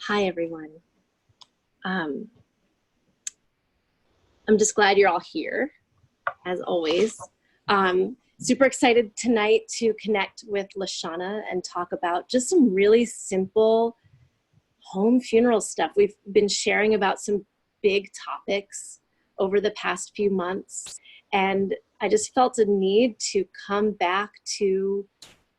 Hi, everyone. I'm just glad you're all here, as always. Super excited tonight to connect with Lashanna and talk about just some really simple home funeral stuff. We've been sharing about some big topics over the past few months, and I just felt a need to come back to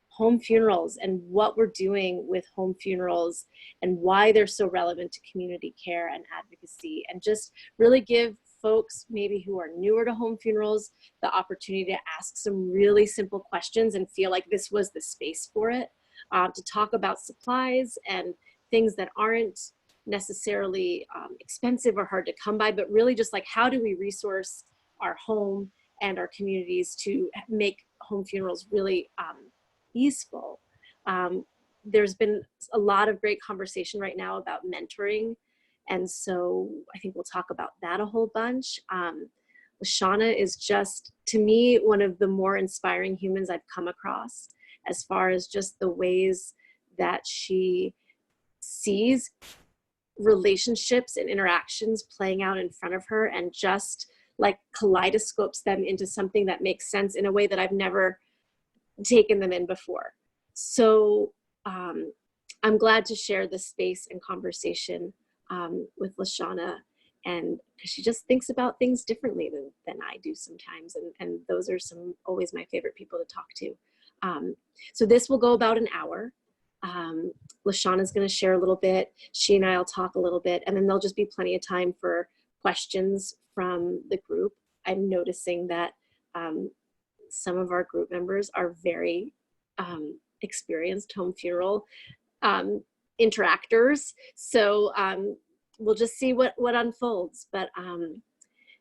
home funerals and what we're doing with home funerals and why they're so relevant to community care and advocacy, and just really give folks maybe who are newer to home funerals the opportunity to ask some really simple questions and feel like this was the space for it, to talk about supplies and things that aren't necessarily expensive or hard to come by, but really just like, how do we resource our home and our communities to make home funerals really easeful. There's been a lot of great conversation right now about mentoring, and so I think we'll talk about that a whole bunch. Lashanna is just, to me, one of the more inspiring humans I've come across, as far as just the ways that she sees relationships and interactions playing out in front of her, and just like kaleidoscopes them into something that makes sense in a way that I've never taken them in before. So I'm glad to share this space and conversation with Lashanna, and because she just thinks about things differently than I do sometimes, and those are always my favorite people to talk to. So this will go about an hour. Lashanna's going to share a little bit. She and I will talk a little bit, and then there'll just be plenty of time for questions from the group. I'm noticing that some of our group members are very experienced home funeral interactors. So we'll just see what unfolds. But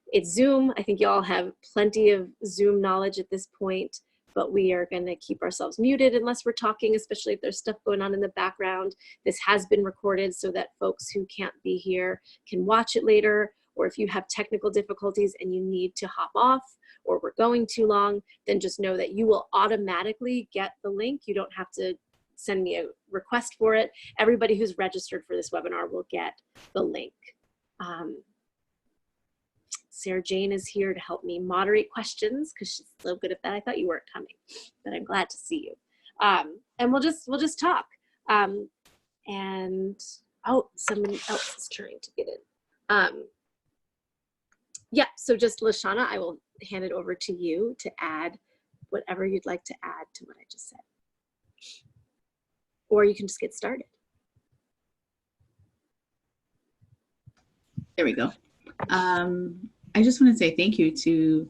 it's Zoom. I think you all have plenty of Zoom knowledge at this point, but we are going to keep ourselves muted unless we're talking, especially if there's stuff going on in the background. This has been recorded so that folks who can't be here can watch it later, or if you have technical difficulties and you need to hop off, or we're going too long, then just know that you will automatically get the link. You don't have to send me a request for it. Everybody who's registered for this webinar will get the link. Sarah Jane is here to help me moderate questions because she's so good at that. I thought you weren't coming, but I'm glad to see you. And we'll just talk. And oh, someone else is trying to get in. Yeah, so just Lashanna, I will hand it over to you to add whatever you'd like to add to what I just said. Or you can just get started. There we go. I just want to say thank you to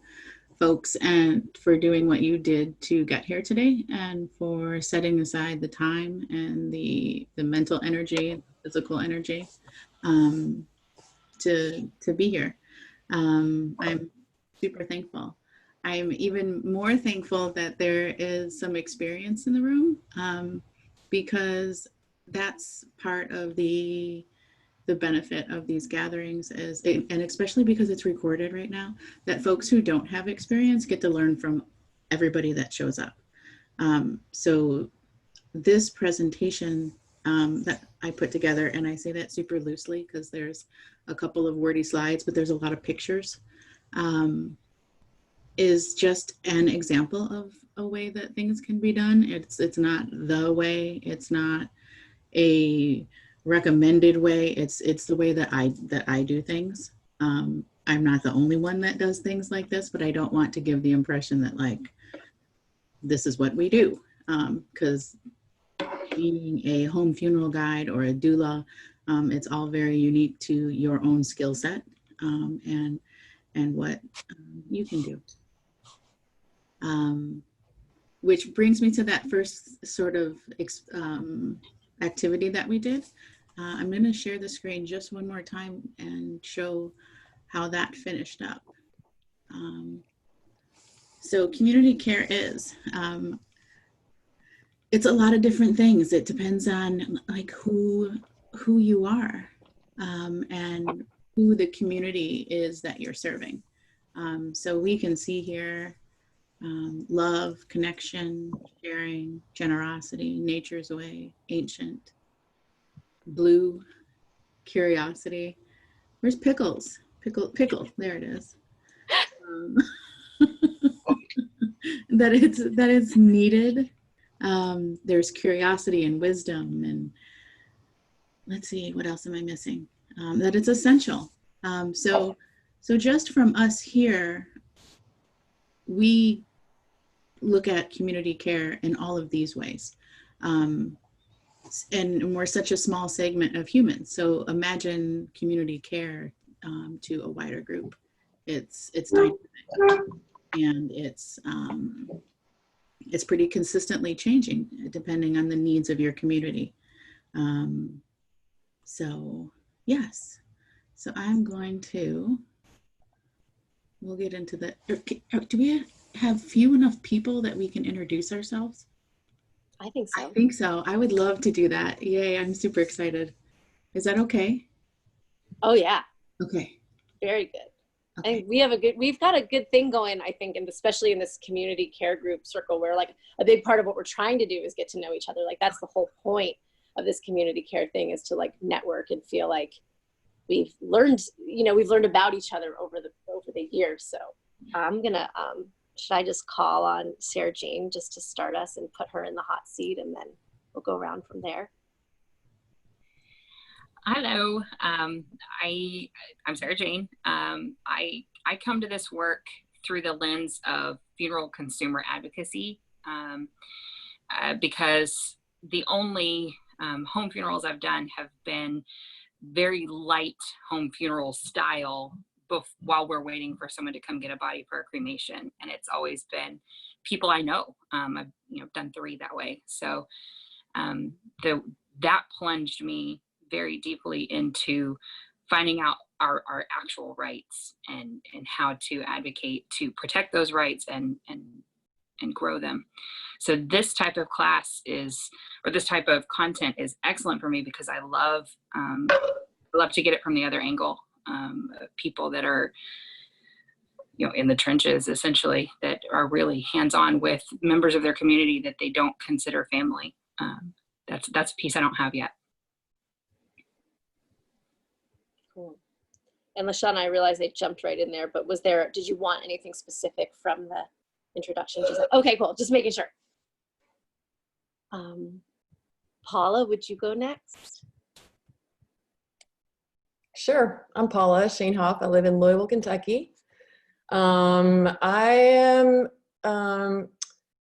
folks and for doing what you did to get here today, and for setting aside the time and the mental energy, physical energy to be here. I'm super thankful. I'm even more thankful that there is some experience in the room, because that's part of the benefit of these gatherings is, and especially because it's recorded right now, that folks who don't have experience get to learn from everybody that shows up. So this presentation that I put together, and I say that super loosely because there's a couple of wordy slides, but there's a lot of pictures, is just an example of a way that things can be done. It's not the way, it's not a recommended way, it's the way that I do things. I'm not the only one that does things like this, but I don't want to give the impression that like this is what we do, because being a home funeral guide or a doula, it's all very unique to your own skill set, and what you can do. Which brings me to that first sort of activity that we did. I'm going to share the screen just one more time and show how that finished up. So community care is, it's a lot of different things. It depends on like who you are, and who the community is that you're serving. So we can see here love, connection, sharing, generosity, nature's way, ancient, blue curiosity. Where's Pickles? Pickle, there it is. Um, that it's needed. There's curiosity and wisdom, and let's see, what else am I missing? That it's essential. So just from us here, we look at community care in all of these ways. And we're such a small segment of humans. So imagine community care to a wider group. It's dynamic, and it's pretty consistently changing depending on the needs of your community. So yes, so I'm going to, we'll get into the, do we have few enough people that we can introduce ourselves? I think so. I think so. I would love to do that. Yay, I'm super excited. Is that okay? Oh yeah. Okay. Very good. Okay. And we've got a good thing going, I think, and especially in this community care group circle, where like a big part of what we're trying to do is get to know each other. Like that's the whole point of this community care thing, is to like network and feel like we've learned about each other over the years. So I'm gonna, should I just call on Sarah Jane just to start us and put her in the hot seat, and then we'll go around from there? Hello, I'm Sarah Jane. I come to this work through the lens of funeral consumer advocacy, because the only home funerals I've done have been very light home funeral style while we're waiting for someone to come get a body for a cremation, and it's always been people I know. I've done 3 that way, so that plunged me very deeply into finding out our actual rights and how to advocate to protect those rights and grow them. So this type of class this type of content is excellent for me, because I love to get it from the other angle. People that are in the trenches, essentially, that are really hands-on with members of their community that they don't consider family. That's a piece I don't have yet. Cool. And Lashanna, I realized I jumped right in there, but did you want anything specific from the introduction? She's like, okay, cool, just making sure. Paula, would you go next? Sure. I'm Paula Shanehoff. I live in Louisville, Kentucky. I am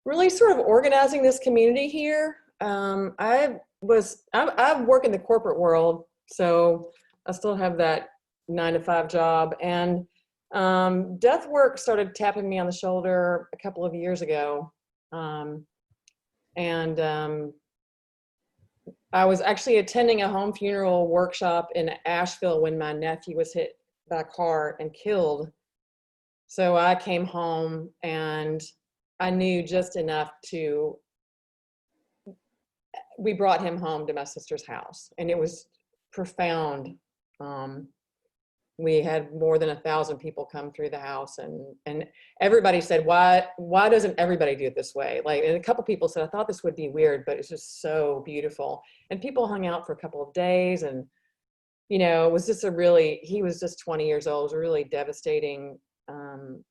really sort of organizing this community here. I work in the corporate world, so I still have that 9-to-5 job. And Death Work started tapping me on the shoulder a couple of years ago. I was actually attending a home funeral workshop in Asheville when my nephew was hit by a car and killed. So I came home and I knew just enough we brought him home to my sister's house, and it was profound. We had more than 1,000 people come through the house, and everybody said, why doesn't everybody do it this way? And a couple people said, I thought this would be weird, but it's just so beautiful. And people hung out for a couple of days, and it was just he was just 20 years old. It was a really devastating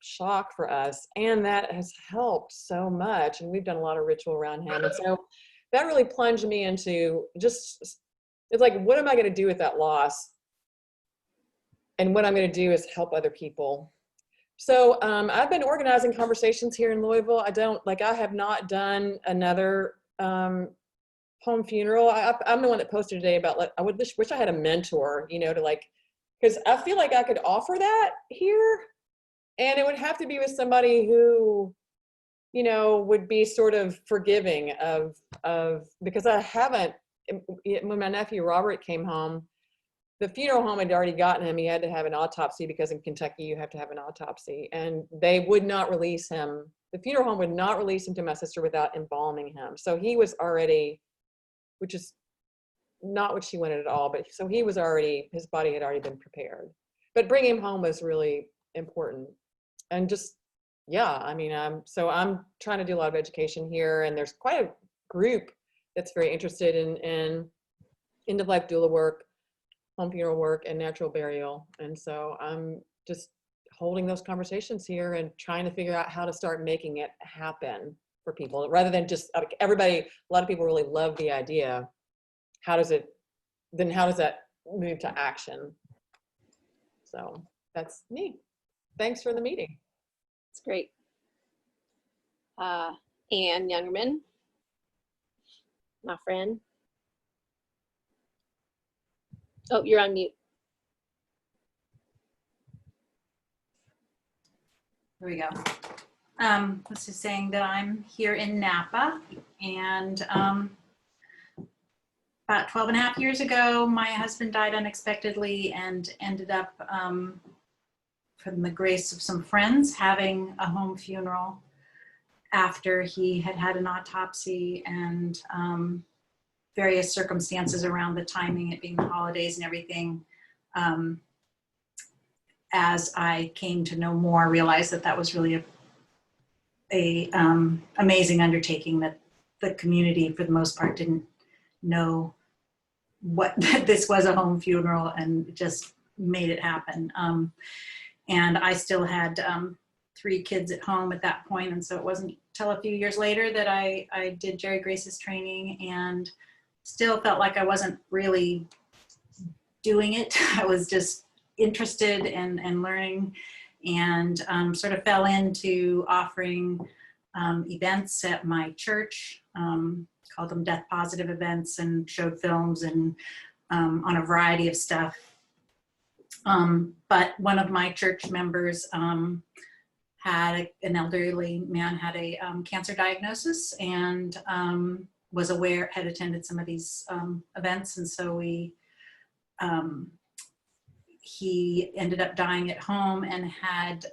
shock for us, and that has helped so much. And we've done a lot of ritual around him, and so that really plunged me into it's like, what am I going to do with that loss? And what I'm going to do is help other people. So I've been organizing conversations here in Louisville. I have not done another home funeral. I'm the one that posted today about, I wish I had a mentor, because I feel like I could offer that here, and it would have to be with somebody who, would be sort of forgiving of, because I haven't, when my nephew Robert came home, the funeral home had already gotten him. He had to have an autopsy, because in Kentucky you have to have an autopsy, and they would not release him. The funeral home would not release him to my sister without embalming him. So he was already, which is not what she wanted at all, but so his body had already been prepared. But bringing him home was really important. And just, yeah, so I'm trying to do a lot of education here, and there's quite a group that's very interested in end-of-life doula work, home funeral work, and natural burial. And so I'm just holding those conversations here and trying to figure out how to start making it happen for people, rather than just everybody. A lot of people really love the idea. How does that move to action? So that's me. Thanks for the meeting. It's great. Ann Youngerman, my friend. Oh, you're on mute. Here we go. This is saying that I'm here in Napa, and about 12 and a half years ago, my husband died unexpectedly and ended up, from the grace of some friends, having a home funeral after he had had an autopsy, and various circumstances around the timing, it being the holidays and everything. As I came to know more, I realized that that was really a amazing undertaking, that the community for the most part didn't know that this was a home funeral, and just made it happen. And I still had 3 kids at home at that point, and so it wasn't till a few years later that I did Jerry Grace's training, and still felt like I wasn't really doing it. I was just interested and learning, and sort of fell into offering events at my church, called them death positive events, and showed films and on a variety of stuff. But one of my church members had an elderly man had a cancer diagnosis, and was aware, had attended some of these events, and so he ended up dying at home, and had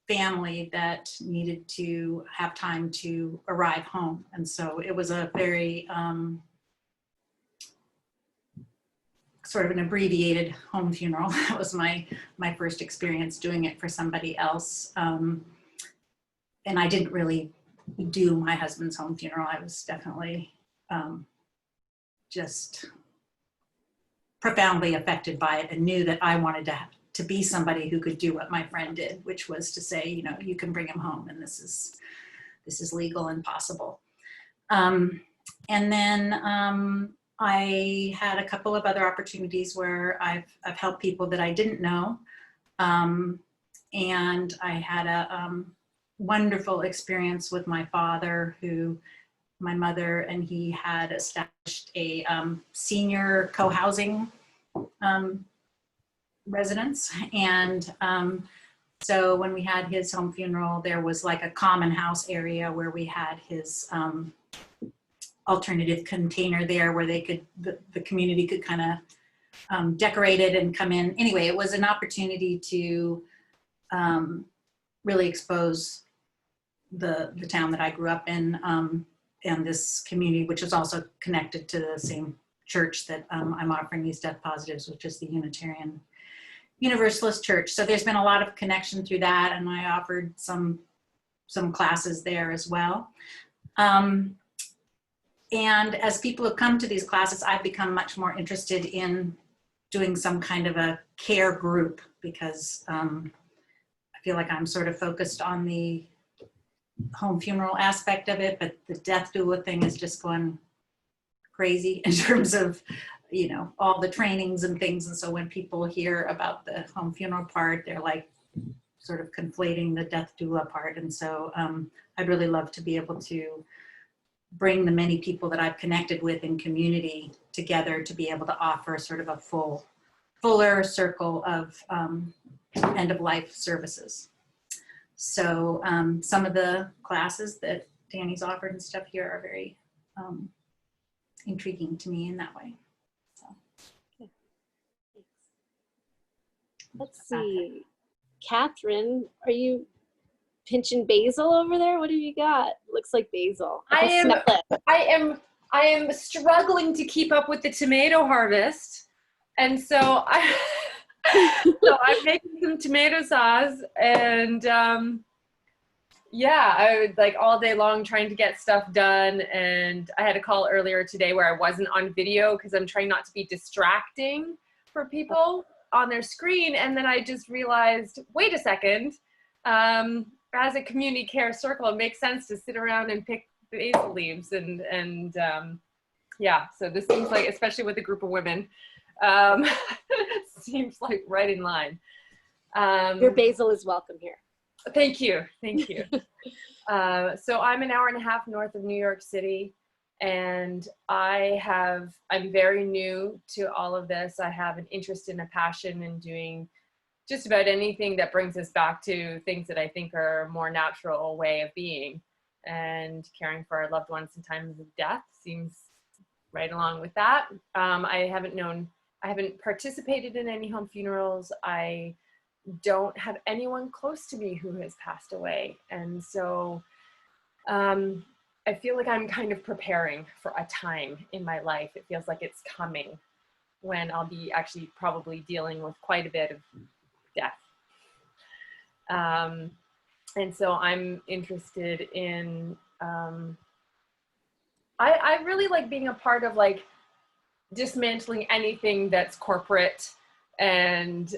family that needed to have time to arrive home. And so it was a very sort of an abbreviated home funeral. That was my first experience doing it for somebody else. And I didn't really do my husband's home funeral. I was definitely just profoundly affected by it, and knew that I wanted to be somebody who could do what my friend did, which was to say, you know, you can bring him home, and this is legal and possible. And then I had a couple of other opportunities where I've helped people that I didn't know. And I had a wonderful experience with my father, my mother and he had established a senior co-housing residence. And so when we had his home funeral, there was like a common house area where we had his alternative container there, where they could, the community could kind of decorate it and come in. Anyway, it was an opportunity to really expose the town that I grew up in, and this community, which is also connected to the same church that I'm offering these death positives, which is the Unitarian Universalist Church. So there's been a lot of connection through that, and I offered some classes there as well. And as people have come to these classes, I've become much more interested in doing some kind of a care group, because I feel like I'm sort of focused on the home funeral aspect of it, but the death doula thing is just going crazy in terms of, you know, all the trainings and things. And so when people hear about the home funeral part, they're like sort of conflating the death doula part. And so I'd really love to be able to bring the many people that I've connected with in community together to be able to offer sort of a fuller circle of end-of-life services. So some of the classes that Danny's offered and stuff here are very intriguing to me in that way. So. Let's see. Catherine, are you pinching basil over there? What have you got? Looks like basil. I am struggling to keep up with the tomato harvest. And so I'm making some tomato sauce, and yeah, I would like all day long trying to get stuff done. And I had a call earlier today where I wasn't on video because I'm trying not to be distracting for people on their screen. And then I just realized, wait a second, as a community care circle, it makes sense to sit around and pick basil leaves. And yeah, so this seems like, especially with a group of women, seems like right in line. Your basil is welcome here. Thank you. Thank you. So I'm an hour and a half north of New York City, and I'm very new to all of this. I have an interest and a passion in doing just about anything that brings us back to things that I think are a more natural way of being, and caring for our loved ones in times of death seems right along with that. I haven't participated in any home funerals. I don't have anyone close to me who has passed away. And so I feel like I'm kind of preparing for a time in my life. It feels like it's coming when I'll be actually probably dealing with quite a bit of death. And so I'm interested in, I really like being a part of like dismantling anything that's corporate, and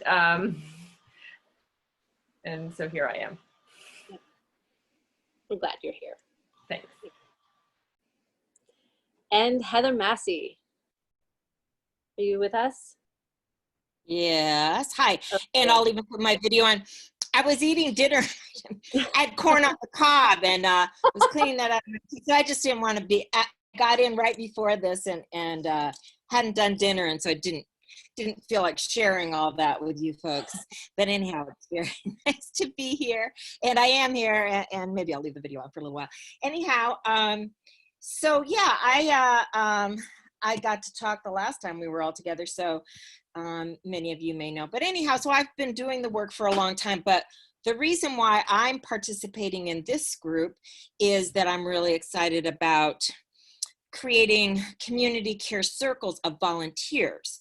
so here I am. I'm glad you're here. Thanks. And Heather Massey, are you with us? Yes. Hi. Okay. And I'll even put my video on. I was eating dinner. I had corn on the cob and was cleaning that up. So I just didn't want to be. I got in right before this and hadn't done dinner, and so I didn't feel like sharing all that with you folks. But anyhow, it's very nice to be here, and I am here. And maybe I'll leave the video on for a little while. Anyhow, so yeah, I got to talk the last time we were all together. So many of you may know. But anyhow, so I've been doing the work for a long time. But the reason why I'm participating in this group is that I'm really excited about creating community care circles of volunteers.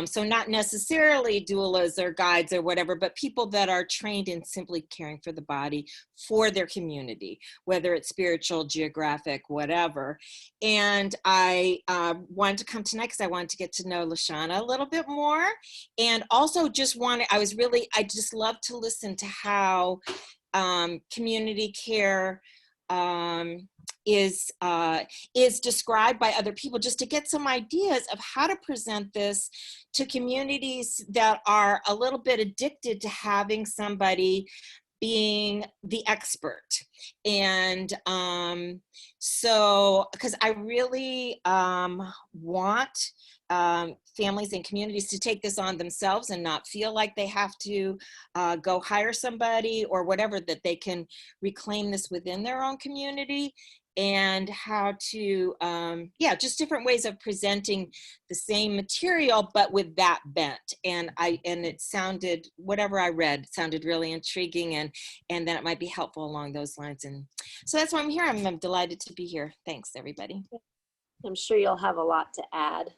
So not necessarily doulas or guides or whatever, but people that are trained in simply caring for the body for their community, whether it's spiritual, geographic, whatever. And I wanted to come tonight because I wanted to get to know Lashanna a little bit more. And also I just love to listen to how community care is described by other people, just to get some ideas of how to present this to communities that are a little bit addicted to having somebody being the expert. And so, because I really want families and communities to take this on themselves and not feel like they have to go hire somebody or whatever, that they can reclaim this within their own community, and how to, just different ways of presenting the same material, but with that bent. And it sounded, whatever I read, sounded really intriguing, and that it might be helpful along those lines. And so that's why I'm here. I'm delighted to be here. Thanks, everybody. I'm sure you'll have a lot to add.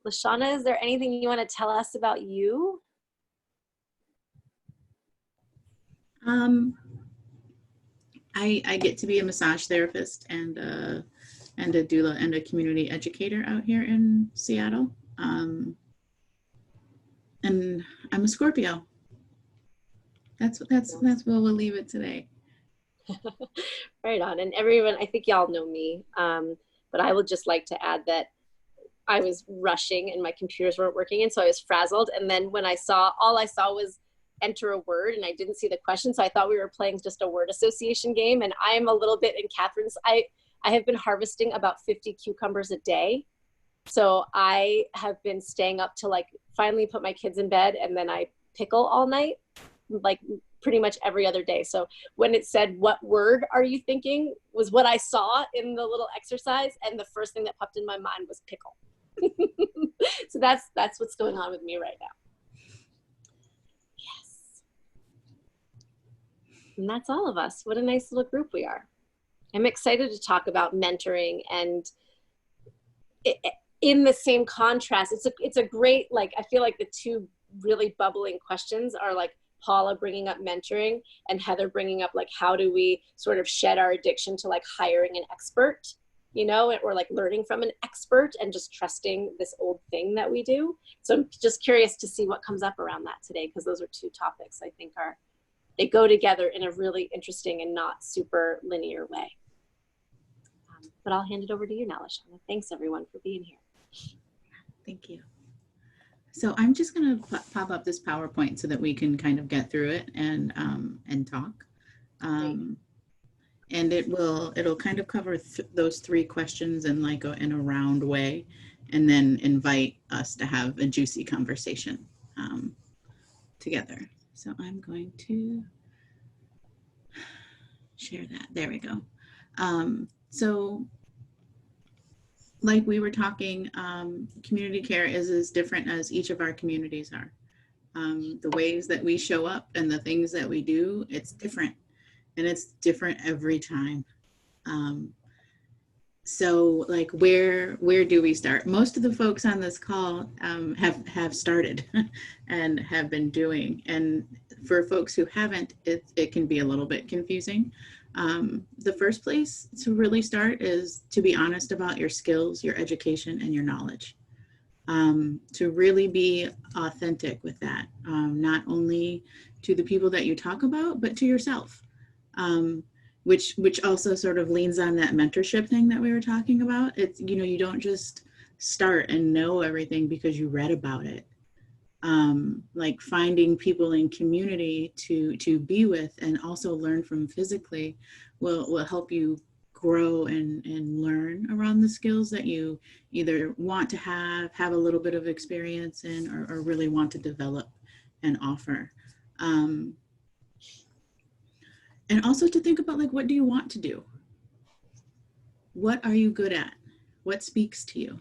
Lashanna, is there anything you want to tell us about you? I get to be a massage therapist and a doula and a community educator out here in Seattle. And I'm a Scorpio. That's where we'll leave it today. Right on. And everyone, I think y'all know me, but I would just like to add that I was rushing and my computers weren't working, and so I was frazzled. And then when all I saw was enter a word, and I didn't see the question, so I thought we were playing just a word association game. And I'm a little bit in Catherine's. I have been harvesting about 50 cucumbers a day, so I have been staying up to like finally put my kids in bed, and then I pickle all night, like pretty much every other day. So when it said, "What word are you thinking?" was what I saw in the little exercise, and the first thing that popped in my mind was pickle. So that's what's going on with me right now. Yes. And that's all of us. What a nice little group we are. I'm excited to talk about mentoring, and in the same contrast, it's a great, like, I feel like the two really bubbling questions are like Paula bringing up mentoring and Heather bringing up like, how do we sort of shed our addiction to like hiring an expert, you know, or like learning from an expert and just trusting this old thing that we do. So I'm just curious to see what comes up around that today, because those are two topics I think they go together in a really interesting and not super linear way. But I'll hand it over to you now, Lashanna. Thanks everyone for being here. Thank you. So I'm just going to pop up this PowerPoint so that we can kind of get through it and talk. And it'll kind of cover those three questions in like in a round way, and then invite us to have a juicy conversation together. So I'm going to share that. There we go. So like we were talking, community care is as different as each of our communities are. The ways that we show up and the things that we do, it's different, and it's different every time. So like where do we start? Most of the folks on this call have started and have been doing, and for folks who haven't, it can be a little bit confusing. The first place to really start is to be honest about your skills, your education, and your knowledge. To really be authentic with that, not only to the people that you talk about, but to yourself, which also sort of leans on that mentorship thing that we were talking about. It's, you know, you don't just start and know everything because you read about it. Like finding people in community to be with and also learn from physically will help you grow and learn around the skills that you either want to have a little bit of experience in, or really want to develop and offer. And also to think about like, what do you want to do? What are you good at? What speaks to you?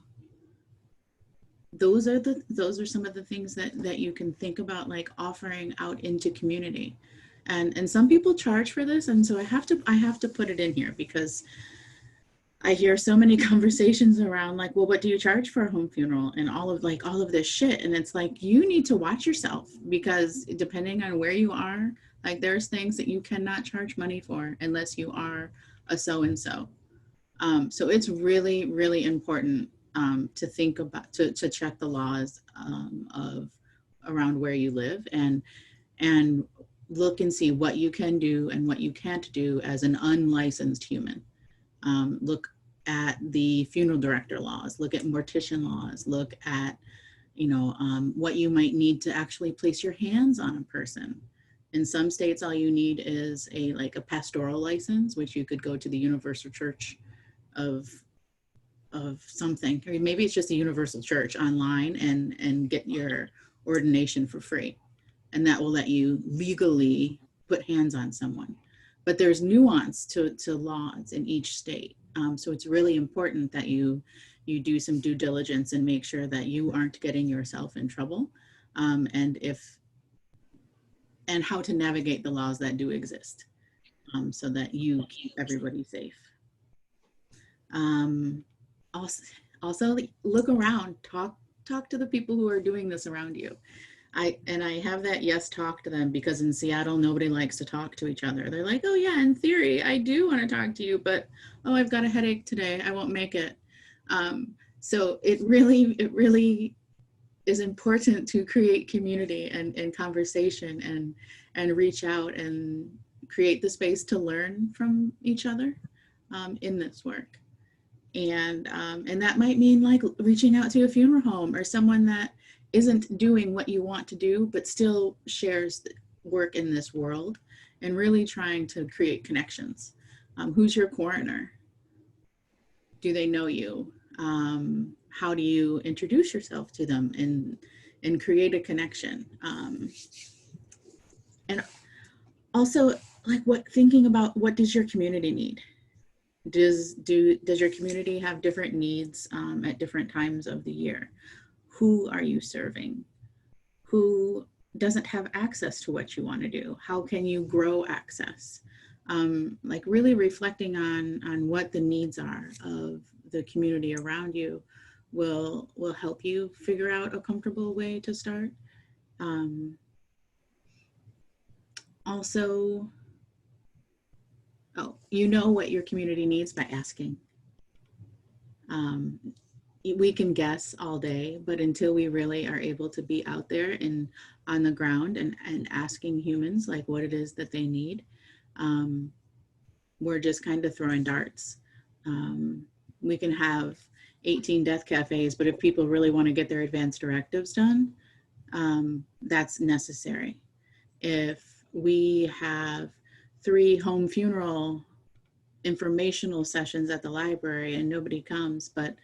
Those are some of the things that you can think about, like offering out into community. And some people charge for this, and so I have to put it in here, because I hear so many conversations around like, well, what do you charge for a home funeral and all of this shit? And it's like, you need to watch yourself, because depending on where you are, like there's things that you cannot charge money for unless you are a so-and-so. So it's really, really important to think about, to check the laws of around where you live, and look and see what you can do and what you can't do as an unlicensed human. Look at the funeral director laws, look at mortician laws, look at, you know, what you might need to actually place your hands on a person. In some states, all you need is a pastoral license, which you could go to the Universal Church of something, or maybe it's just a Universal Church online and get your ordination for free. And that will let you legally put hands on someone. But there's nuance to laws in each state. So it's really important that you do some due diligence and make sure that you aren't getting yourself in trouble, and how to navigate the laws that do exist, so that you keep everybody safe. Also look around, talk to the people who are doing this around you. I have that yes, talk to them, because in Seattle, nobody likes to talk to each other. They're like, oh yeah, in theory, I do want to talk to you, but oh, I've got a headache today, I won't make it. So it really is important to create community and conversation and reach out and create the space to learn from each other in this work. And that might mean like reaching out to a funeral home or someone that isn't doing what you want to do, but still shares work in this world, and really trying to create connections. Who's your coroner? Do they know you? How do you introduce yourself to them and create a connection? And also like thinking about what does your community need? Does your community have different needs at different times of the year? Who are you serving? Who doesn't have access to what you want to do? How can you grow access? Like really reflecting on what the needs are of the community around you will help you figure out a comfortable way to start. Also, you know what your community needs by asking. We can guess all day, but until we really are able to be out there and on the ground and asking humans like what it is that they need, we're just kind of throwing darts. We can have 18 death cafes, but if people really want to get their advanced directives done, that's necessary. If we have 3 home funeral informational sessions at the library and nobody comes, but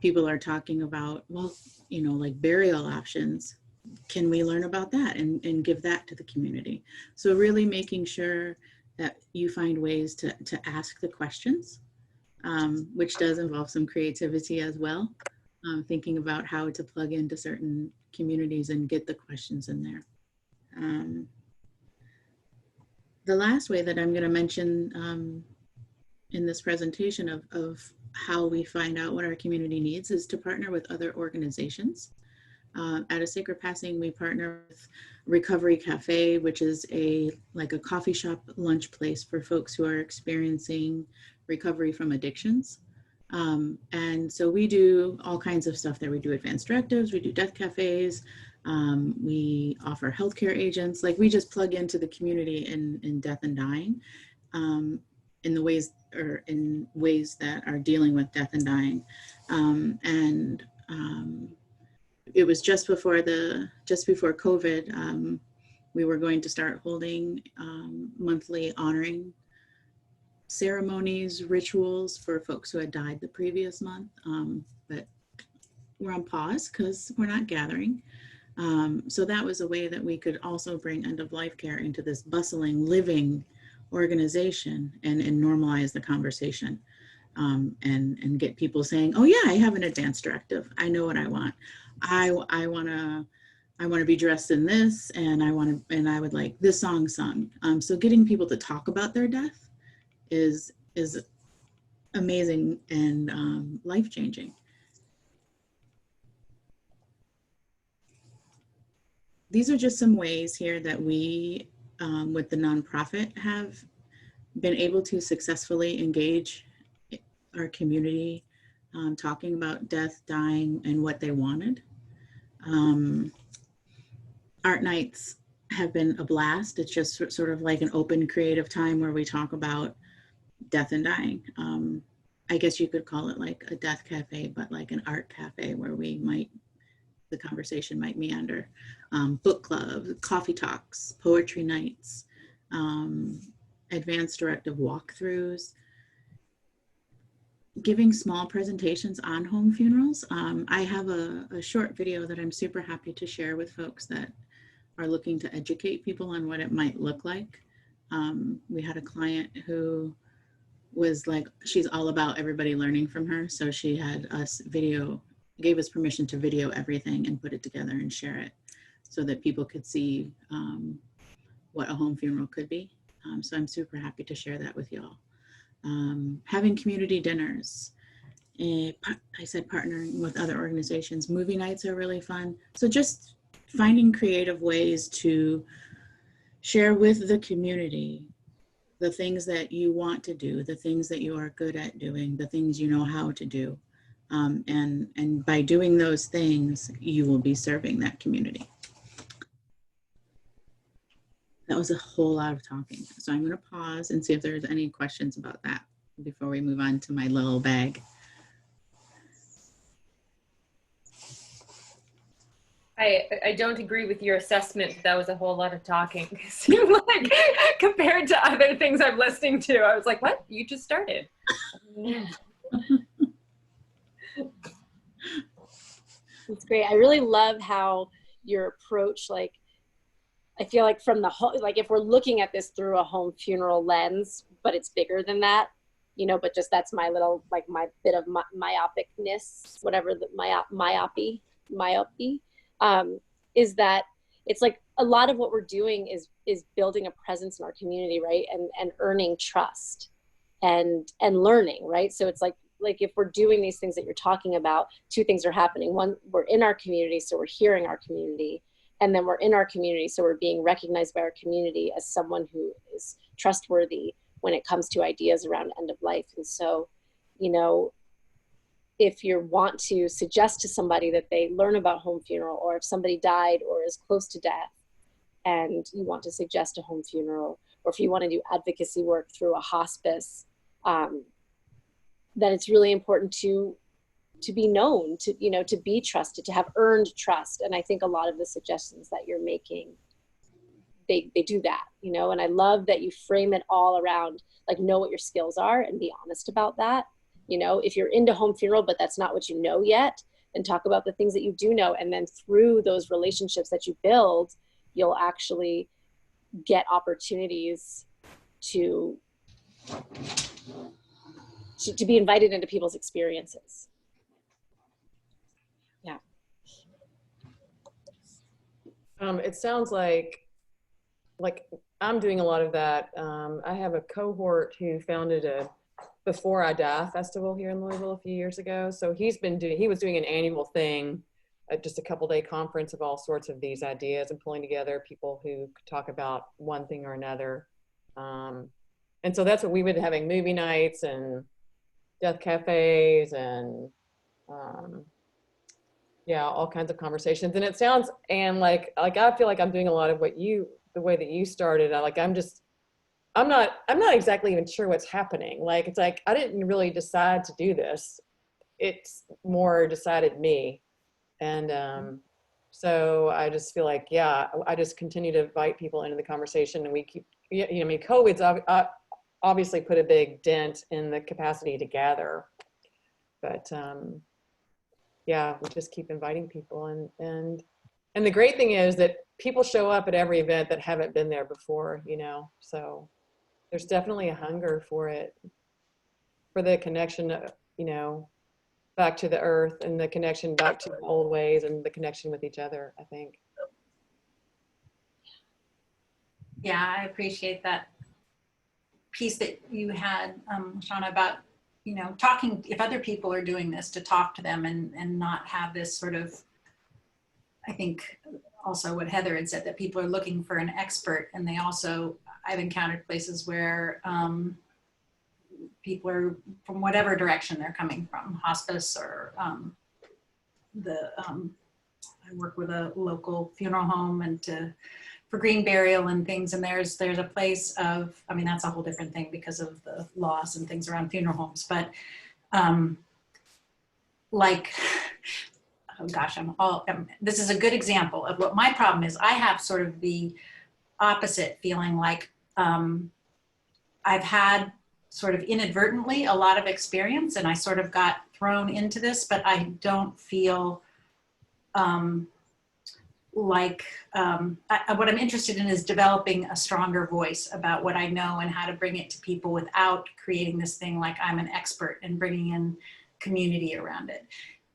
people are talking about, well, you know, like burial options, can we learn about that and give that to the community? So really making sure that you find ways to ask the questions, which does involve some creativity as well, thinking about how to plug into certain communities and get the questions in there. The last way that I'm going to mention in this presentation of how we find out what our community needs is to partner with other organizations. At A Sacred Passing, we partner with Recovery Cafe, which is like a coffee shop lunch place for folks who are experiencing recovery from addictions. And so we do all kinds of stuff there. We do advanced directives, we do death cafes, we offer healthcare agents. Like we just plug into the community in death and dying, in ways that are dealing with death and dying. It was just before COVID, we were going to start holding monthly honoring ceremonies, rituals for folks who had died the previous month, but we're on pause because we're not gathering. So that was a way that we could also bring end-of-life care into this bustling, living organization and normalize the conversation, and get people saying, oh yeah, I have an advanced directive. I know what I want. I want to be dressed in this, and I would like this song sung. So getting people to talk about their death is amazing and life-changing. These are just some ways here that we, with the nonprofit, have been able to successfully engage our community, talking about death, dying, and what they wanted. Art nights have been a blast. It's just sort of like an open creative time where we talk about death and dying. I guess you could call it like a death cafe, but like an art cafe where the conversation might meander. Book clubs, coffee talks, poetry nights, advanced directive walkthroughs, giving small presentations on home funerals. I have a short video that I'm super happy to share with folks that are looking to educate people on what it might look like. We had a client who was like, she's all about everybody learning from her. So she had us gave us permission to video everything and put it together and share it so that people could see what a home funeral could be. So I'm super happy to share that with y'all. Having community dinners. I said partnering with other organizations. Movie nights are really fun. So just finding creative ways to share with the community the things that you want to do, the things that you are good at doing, the things you know how to do. And by doing those things, you will be serving that community. That was a whole lot of talking. So I'm going to pause and see if there's any questions about that before we move on to my little bag. I don't agree with your assessment. That was a whole lot of talking. Like, compared to other things I'm listening to, I was like, what? You just started. It's great. I really love how your approach, like, I feel like from the whole, like if we're looking at this through a home funeral lens, but it's bigger than that, you know, but just that's my little, like my bit of myopicness, whatever the myopy, is that it's like a lot of what we're doing is building a presence in our community, right? And earning trust and learning, right? So it's like if we're doing these things that you're talking about, 2 things are happening. One, we're in our community, so we're hearing our community. And then we're in our community, so we're being recognized by our community as someone who is trustworthy when it comes to ideas around end of life. And so, you know, if you want to suggest to somebody that they learn about home funeral, or if somebody died or is close to death and you want to suggest a home funeral, or if you want to do advocacy work through a hospice, then it's really important to be known, to, you know, to be trusted, to have earned trust. And I think a lot of the suggestions that you're making, they do that, you know. And I love that you frame it all around, like, know what your skills are and be honest about that. You know, if you're into home funeral, but that's not what you know yet, then talk about the things that you do know. And then through those relationships that you build, you'll actually get opportunities to be invited into people's experiences. Yeah. It sounds like I'm doing a lot of that. I have a cohort who founded a Before I Die festival here in Louisville a few years ago. So he was doing an annual thing, just a couple-day conference of all sorts of these ideas and pulling together people who could talk about one thing or another. And so that's what we've been having, movie nights and death cafes and yeah, all kinds of conversations. And it sounds, and like I feel like I'm doing a lot of the way that you started. I'm not exactly even sure what's happening. Like, it's like, I didn't really decide to do this. It's more decided me. And so I just feel like, yeah, I just continue to invite people into the conversation, and we keep, you know, I mean, COVID's obviously put a big dent in the capacity to gather, but yeah, we just keep inviting people. And the great thing is that people show up at every event that haven't been there before, you know, so there's definitely a hunger for it, for the connection, you know, back to the earth, and the connection back to the old ways, and the connection with each other, I think. Yeah, I appreciate that piece that you had, Lashanna, about, you know, talking, if other people are doing this, to talk to them and not have this sort of, I think also what Heather had said, that people are looking for an expert. And they also, I've encountered places where people are from whatever direction they're coming from, hospice or I work with a local funeral home and for green burial and things. And there's a place of, I mean, that's a whole different thing because of the laws and things around funeral homes. But like, oh gosh, this is a good example of what my problem is. I have sort of the opposite feeling, like I've had sort of inadvertently a lot of experience, and I sort of got thrown into this, but I don't feel what I'm interested in is developing a stronger voice about what I know and how to bring it to people without creating this thing like I'm an expert, and bringing in community around it.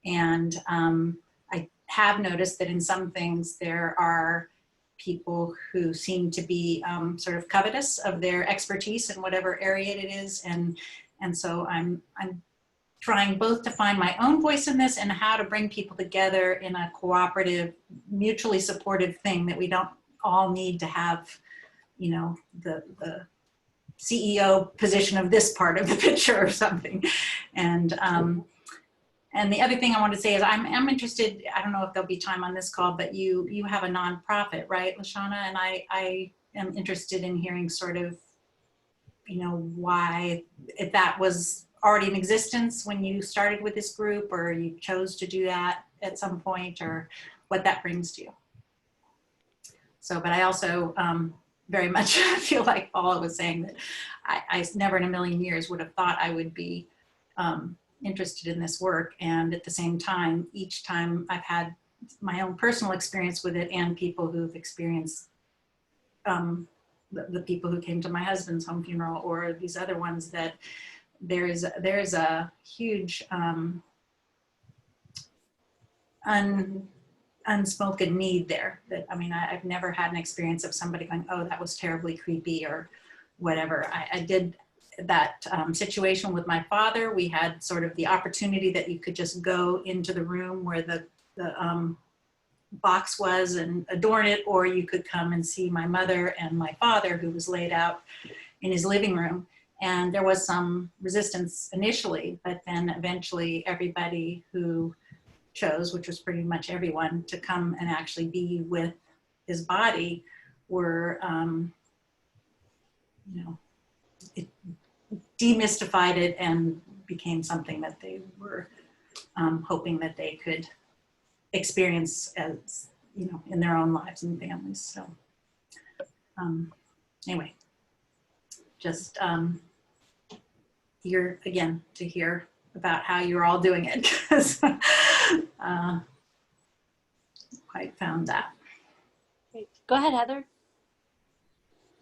And I have noticed that in some things there are people who seem to be sort of covetous of their expertise in whatever area it is. And so I'm trying both to find my own voice in this and how to bring people together in a cooperative, mutually supportive thing, that we don't all need to have, you know, the CEO position of this part of the picture or something. And the other thing I want to say is I'm interested, I don't know if there'll be time on this call, but you have a nonprofit, right, Lashanna? And I am interested in hearing sort of, you know, why, if that was already in existence when you started with this group, or you chose to do that at some point, or what that brings to you. So, but I also very much feel like Paula was saying, that I never in a million years would have thought I would be interested in this work. And at the same time, each time I've had my own personal experience with it, and people who've experienced the people who came to my husband's home funeral, or these other ones, that there's a huge unspoken need there. That, I mean, I've never had an experience of somebody going, oh, that was terribly creepy or whatever. I did that situation with my father. We had sort of the opportunity that you could just go into the room where the box was and adorn it, or you could come and see my mother and my father, who was laid out in his living room. And there was some resistance initially, but then eventually everybody who chose, which was pretty much everyone, to come and actually be with his body were, you know, it demystified it and became something that they were hoping that they could experience as, you know, in their own lives and families. So anyway, just eager again to hear about how you're all doing it, because quite found that. Great. Go ahead, Heather.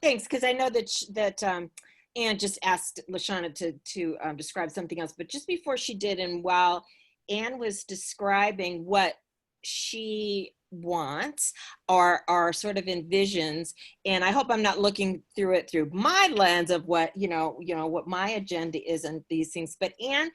Thanks, because I know that Anne just asked Lashanna to describe something else, but just before she did, and while Anne was describing what she wants or sort of envisions, and I hope I'm not looking through it through my lens of what what my agenda is and these things, but Anne,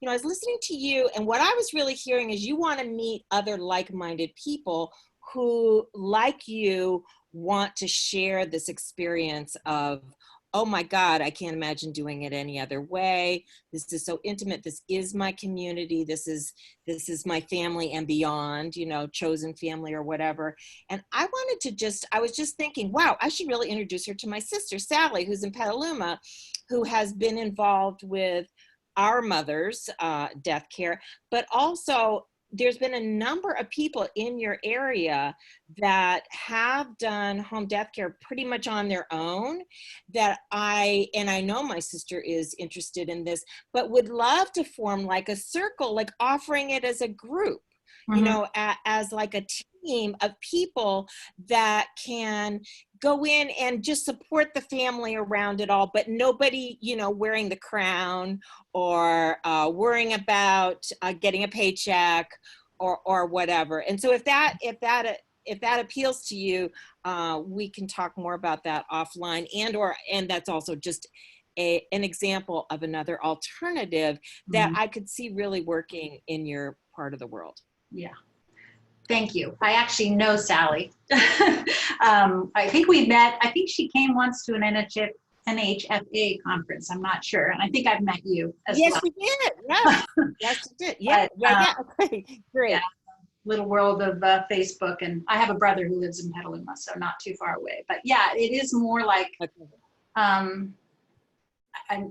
I was listening to you, and what I was really hearing is you want to meet other like-minded people who, like you, want to share this experience of, oh my God, I can't imagine doing it any other way. This is so intimate. This is my community. This is my family and beyond, chosen family or whatever. And I was just thinking, wow, I should really introduce her to my sister, Sally, who's in Petaluma, who has been involved with our mother's Deathcare, but also there's been a number of people in your area that have done home death care pretty much on their own, that I know my sister is interested in this, but would love to form like a circle, like offering it as a group, as like a team of people that can go in and just support the family around it all, but nobody, wearing the crown or worrying about getting a paycheck or whatever. And so if that appeals to you, we can talk more about that offline, and that's also just an example of another alternative that I could see really working in your part of the world. Yeah. Thank you. I actually know Sally. I think we met, I think she came once to an NHFA conference. I'm not sure. And I think I've met you as well. Yes, we did. Yes, yes, we did. Yeah, yeah. Okay, great. Yeah, little world of Facebook. And I have a brother who lives in Petaluma, so not too far away. But yeah, it is more like, I'm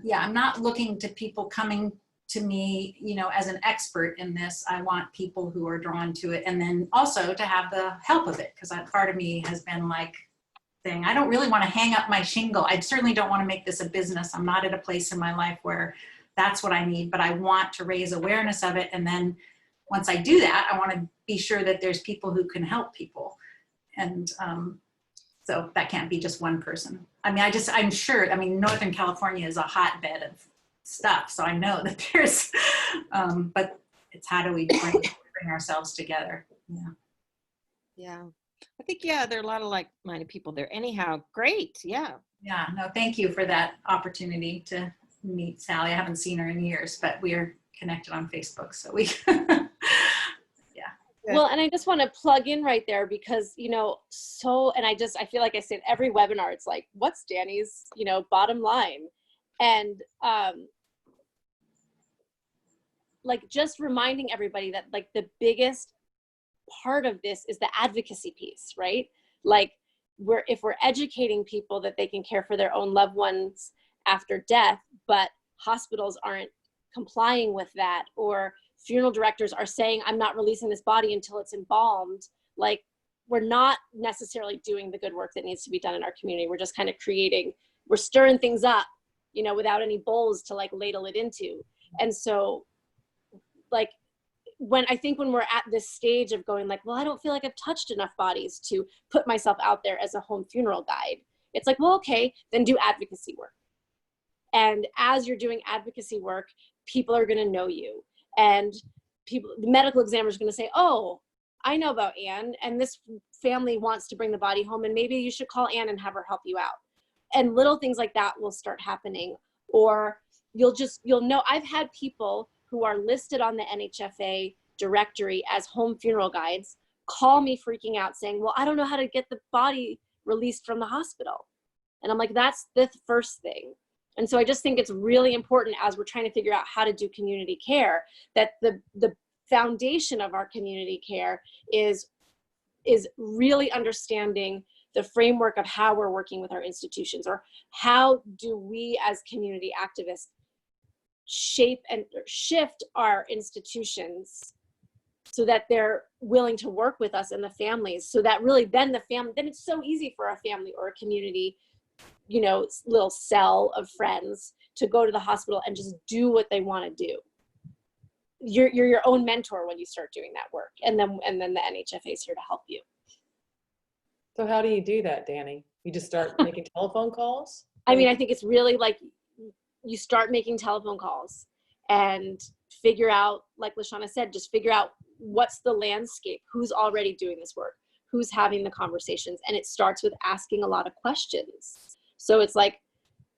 not looking to people coming to me, as an expert in this. I want people who are drawn to it, and then also to have the help of it, because part of me has been like saying, I don't really want to hang up my shingle. I certainly don't want to make this a business. I'm not at a place in my life where that's what I need, but I want to raise awareness of it. And then once I do that, I want to be sure that there's people who can help people. And so that can't be just one person. I'm sure, Northern California is a hotbed of stuff, so I know that there's but it's how do we bring ourselves together. Yeah, I think there are a lot of like-minded people there. Anyhow, great. No, thank you for that opportunity to meet Sally. I haven't seen her in years, but we're connected on Facebook, so we Well, and I just want to plug in right there, because and I feel like I say it every webinar, it's like, what's Danny's bottom line? And just reminding everybody that the biggest part of this is the advocacy piece, right? If we're educating people that they can care for their own loved ones after death, but hospitals aren't complying with that, or funeral directors are saying, I'm not releasing this body until it's embalmed, we're not necessarily doing the good work that needs to be done in our community. We're just kind of we're stirring things up, without any bowls to ladle it into. And so when we're at this stage of going well, I don't feel like I've touched enough bodies to put myself out there as a home funeral guide. It's well, okay, then do advocacy work. And as you're doing advocacy work, people are going to know you. And the medical examiner is going to say, oh, I know about Anne, and this family wants to bring the body home, and maybe you should call Anne and have her help you out. And little things like that will start happening. Or you'll know, I've had people who are listed on the NHFA directory as home funeral guides call me freaking out saying, well, I don't know how to get the body released from the hospital. And I'm like, that's the first thing. And so I just think it's really important as we're trying to figure out how to do community care, that the foundation of our community care is really understanding the framework of how we're working with our institutions, or how do we as community activists shape and shift our institutions so that they're willing to work with us and the families, so that really then it's so easy for a family or a community, you know, little cell of friends to go to the hospital and just do what they want to do. You're your own mentor when you start doing that work, and then the NHFA is here to help you. So how do you do that, Danny? You just start making telephone calls? I mean, I think it's really like you start making telephone calls and figure out, like Lashanna said, just figure out what's the landscape, who's already doing this work, who's having the conversations. And it starts with asking a lot of questions. So it's like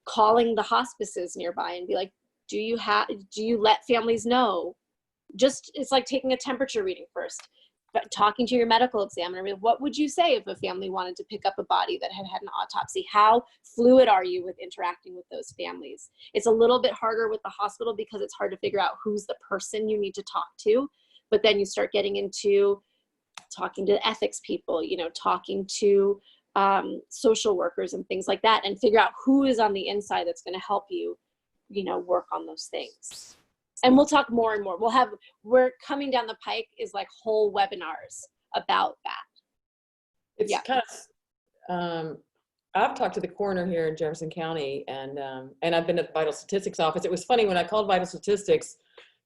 calling the hospices nearby and be like, do you let families know? It's like taking a temperature reading first, but talking to your medical examiner. I mean, what would you say if a family wanted to pick up a body that had had an autopsy? How fluid are you with interacting with those families? It's a little bit harder with the hospital because it's hard to figure out who's the person you need to talk to. But then you start getting into talking to ethics people, you know, talking to social workers and things like that, and figure out who is on the inside that's going to help you, you know, work on those things. And we'll talk more and more. We're coming down the pike is like whole webinars about that. It's kind of, I've talked to the coroner here in Jefferson County, and I've been at the Vital Statistics office. It was funny when I called Vital Statistics,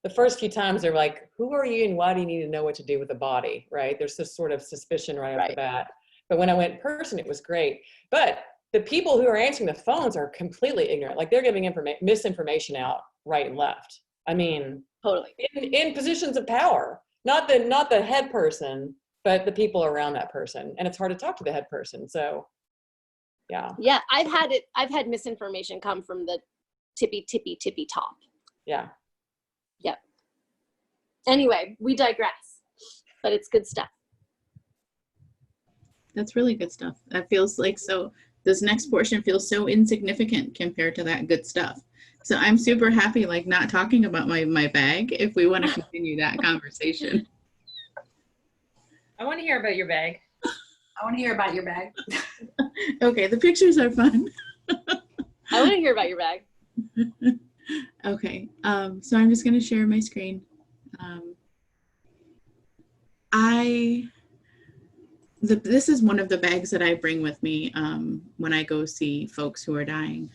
the first few times they're like, who are you and why do you need to know what to do with a body, right? There's this sort of suspicion right off the bat. But when I went in person, it was great. But the people who are answering the phones are completely ignorant. Like they're giving misinformation out right and left. I mean, totally in positions of power, not the head person, but the people around that person. And it's hard to talk to the head person. So yeah. Yeah, I've had misinformation come from the tippy top. Yeah. Yep. Anyway, we digress, but it's good stuff. That's really good stuff. That feels like this next portion feels so insignificant compared to that good stuff. So I'm super happy, like not talking about my bag if we want to continue that conversation. I want to hear about your bag. I want to hear about your bag. Okay, the pictures are fun. I want to hear about your bag. Okay, so I'm just going to share my screen. This is one of the bags that I bring with me when I go see folks who are dying.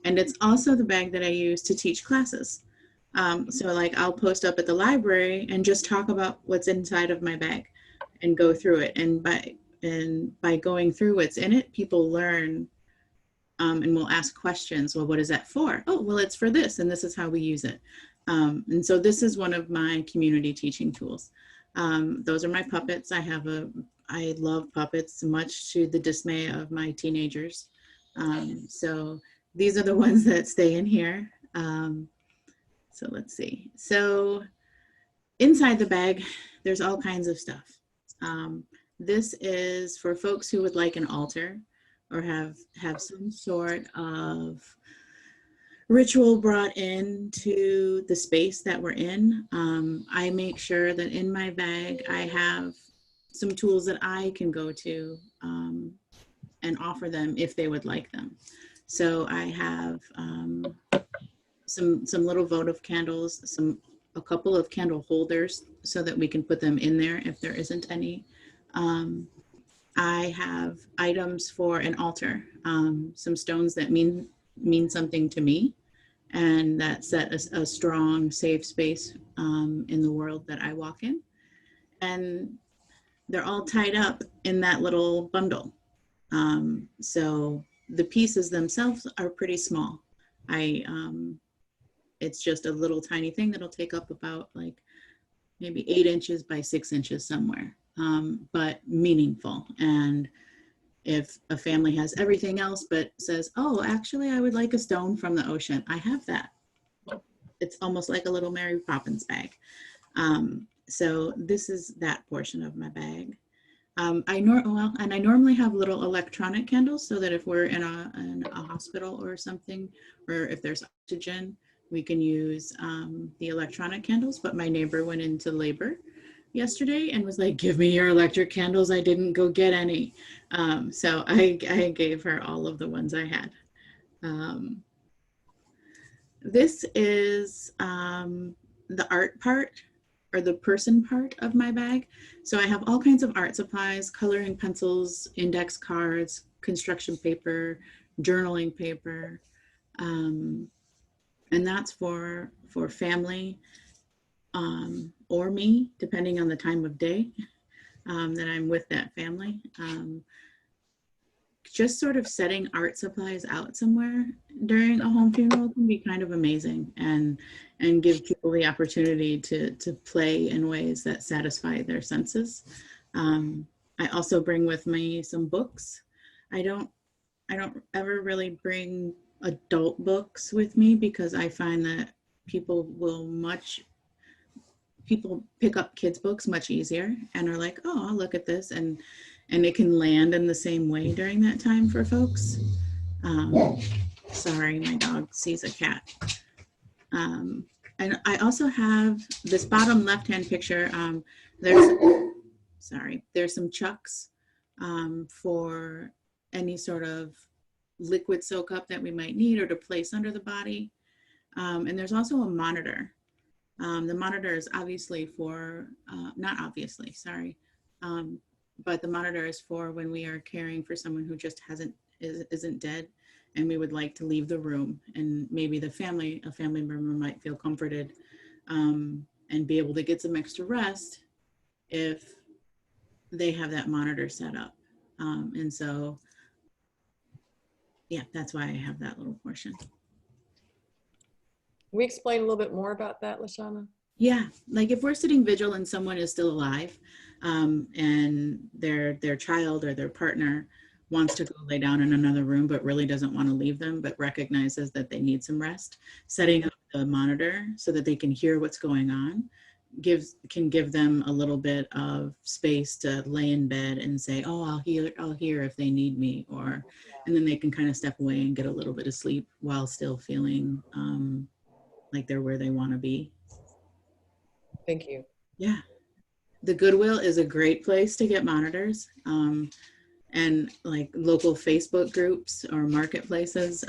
And it's also the bag that I use to teach classes. So like I'll post up at the library and just talk about what's inside of my bag and go through it. And by going through what's in it, people learn and will ask questions. Well, what is that for? Oh, well, it's for this, and this is how we use it. And so this is one of my community teaching tools. Those are my puppets. I love puppets, much to the dismay of my teenagers. So these are the ones that stay in here. So let's see. So inside the bag, there's all kinds of stuff. This is for folks who would like an altar or have some sort of ritual brought into the space that we're in. I make sure that in my bag, I have some tools that I can go to and offer them if they would like them. So I have some little votive candles, a couple of candle holders so that we can put them in there if there isn't any. I have items for an altar, some stones that mean something to me and that set a strong, safe space in the world that I walk in. And they're all tied up in that little bundle. So the pieces themselves are pretty small. It's just a little tiny thing that'll take up about like maybe 8 inches by 6 inches somewhere, but meaningful. And if a family has everything else but says, oh, actually, I would like a stone from the ocean, I have that. It's almost like a little Mary Poppins bag. So this is that portion of my bag. I normally have little electronic candles so that if we're in a hospital or something, or if there's oxygen, we can use the electronic candles. But my neighbor went into labor yesterday and was like, "Give me your electric candles." I didn't go get any. So I gave her all of the ones I had. This is the art part, or the person part of my bag. So I have all kinds of art supplies, coloring pencils, index cards, construction paper, journaling paper. And that's for family or me, depending on the time of day that I'm with that family. Just sort of setting art supplies out somewhere during a home funeral can be kind of amazing and give people the opportunity to play in ways that satisfy their senses. I also bring with me some books. I don't ever really bring adult books with me because I find that people pick up kids' books much easier and are like, "Oh, I'll look at this," and it can land in the same way during that time for folks. Sorry, my dog sees a cat. And I also have this bottom left-hand picture. There's some chucks for any sort of liquid soak up that we might need or to place under the body. And there's also a monitor. The monitor is obviously for, not obviously, sorry. But the monitor is for when we are caring for someone who just isn't dead and we would like to leave the room, and maybe a family member might feel comforted and be able to get some extra rest if they have that monitor set up. And so, yeah, that's why I have that little portion. Can we explain a little bit more about that, Lashanna? Yeah, like if we're sitting vigil and someone is still alive and their child or their partner wants to go lay down in another room but really doesn't want to leave them but recognizes that they need some rest, setting up the monitor so that they can hear what's going on can give them a little bit of space to lay in bed and say, "Oh, I'll hear if they need me," and then they can kind of step away and get a little bit of sleep while still feeling like they're where they want to be. Thank you. Yeah. The Goodwill is a great place to get monitors. And like local Facebook groups or marketplaces.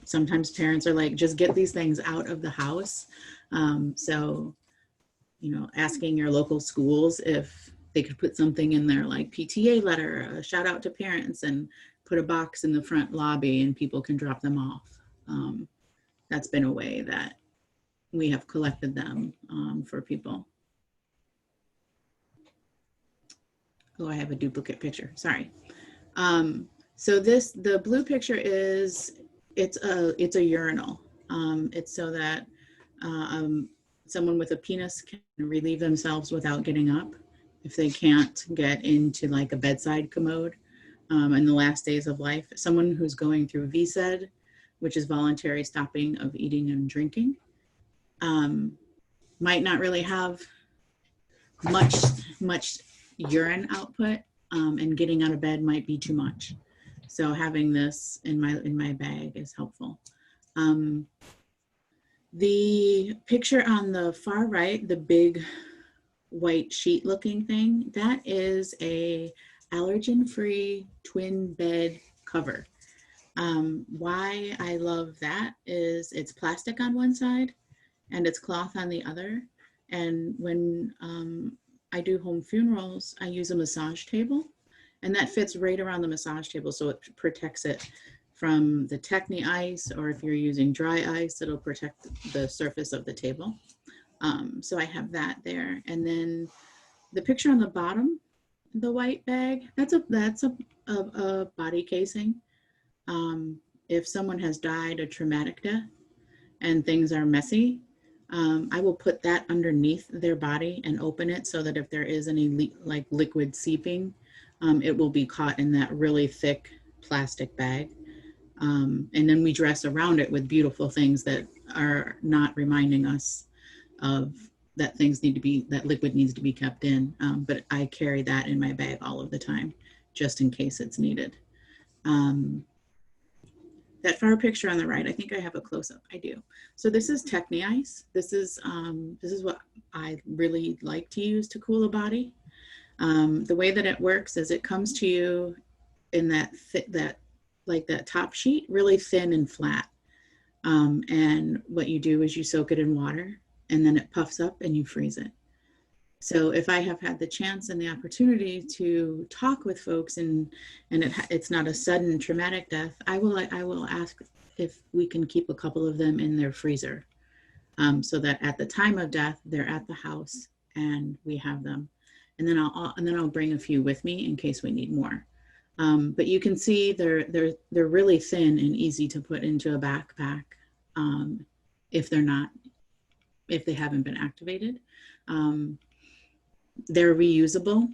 Sometimes parents are like, just get these things out of the house. So, asking your local schools if they could put something in their like PTA letter, a shout out to parents, and put a box in the front lobby and people can drop them off. That's been a way that we have collected them for people. Oh, I have a duplicate picture, sorry. So the blue picture it's a urinal. It's so that someone with a penis can relieve themselves without getting up if they can't get into like a bedside commode in the last days of life. Someone who's going through VSED, which is voluntary stopping of eating and drinking, might not really have much urine output, and getting out of bed might be too much. So having this in my bag is helpful. The picture on the far right, the big white sheet looking thing, that is a allergen-free twin bed cover. Why I love that is it's plastic on one side and it's cloth on the other. And when I do home funerals, I use a massage table, and that fits right around the massage table, so it protects it from the Techni ice, or if you're using dry ice, it'll protect the surface of the table. So I have that there. And then the picture on the bottom, the white bag, that's a body casing. If someone has died a traumatic death and things are messy, I will put that underneath their body and open it so that if there is any liquid seeping, it will be caught in that really thick plastic bag. And then we dress around it with beautiful things that are not reminding us of that liquid needs to be kept in. But I carry that in my bag all of the time, just in case it's needed. That far picture on the right, I think I have a close-up. I do. So this is Techni Ice. This is what I really like to use to cool a body. The way that it works is it comes to you in that top sheet, really thin and flat. And what you do is you soak it in water, and then it puffs up and you freeze it. So if I have had the chance and the opportunity to talk with folks and it's not a sudden traumatic death, I will ask if we can keep a couple of them in their freezer, so that at the time of death, they're at the house and we have them. And then I'll bring a few with me in case we need more. But you can see they're really thin and easy to put into a backpack if they haven't been activated. They're reusable,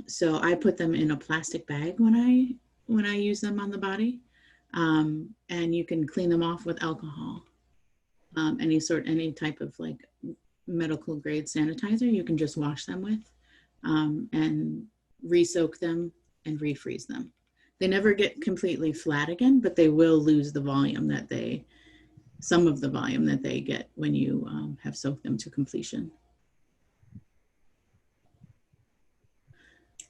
so I put them in a plastic bag when I use them on the body, and you can clean them off with alcohol. Any type of like medical grade sanitizer you can just wash them with, and re-soak them and refreeze them. They never get completely flat again, but they will lose the volume some of the volume that they get when you have soaked them to completion.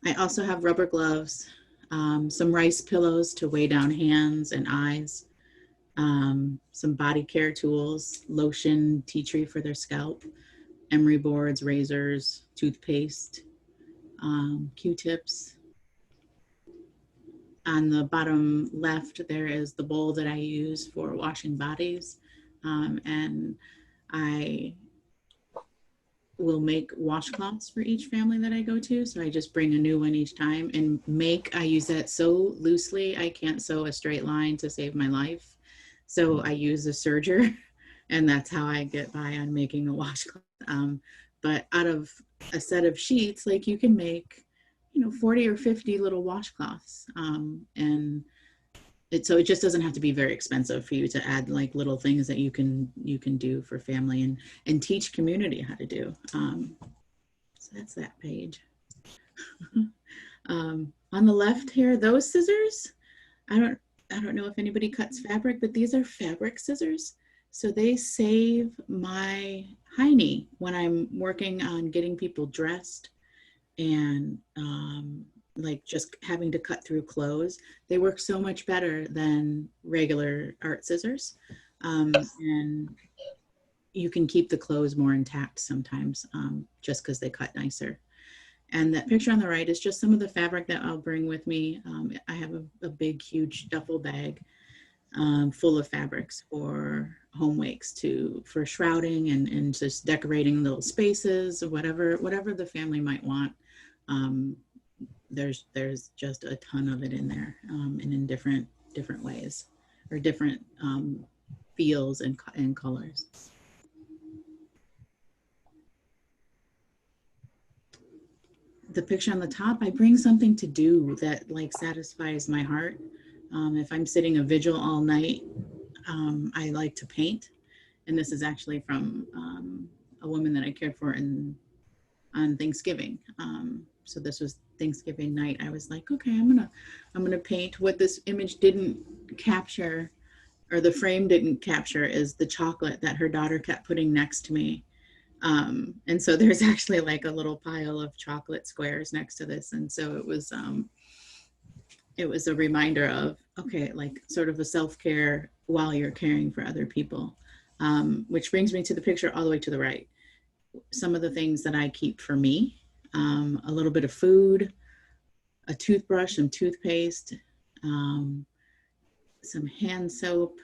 I also have rubber gloves, some rice pillows to weigh down hands and eyes, some body care tools, lotion, tea tree for their scalp, emery boards, razors, toothpaste, Q-tips. On the bottom left, there is the bowl that I use for washing bodies, and I will make washcloths for each family that I go to. So I just bring a new one each time and I use that so loosely, I can't sew a straight line to save my life. So I use a serger, and that's how I get by on making a washcloth. But out of a set of sheets, like you can make, 40 or 50 little washcloths. So it just doesn't have to be very expensive for you to add like little things that you can do for family and teach community how to do. So that's that page. On the left here, those scissors, I don't know if anybody cuts fabric, but these are fabric scissors. So they save my hiney when I'm working on getting people dressed and like just having to cut through clothes. They work so much better than regular art scissors. And you can keep the clothes more intact sometimes, just because they cut nicer. And that picture on the right is just some of the fabric that I'll bring with me. I have a big, huge duffel bag full of fabrics for home wakes, for shrouding and just decorating little spaces, or whatever the family might want. There's just a ton of it in there, and in different ways, or different feels and colors. The picture on the top, I bring something to do that like satisfies my heart. If I'm sitting a vigil all night, I like to paint. And this is actually from a woman that I cared for on Thanksgiving. So this was Thanksgiving night. I was like, okay, I'm gonna paint. What this image didn't capture, or the frame didn't capture, is the chocolate that her daughter kept putting next to me. And so there's actually like a little pile of chocolate squares next to this. And so it was a reminder of, okay, like sort of a self-care while you're caring for other people. Which brings me to the picture all the way to the right. Some of the things that I keep for me, a little bit of food, a toothbrush, some toothpaste, some hand soap,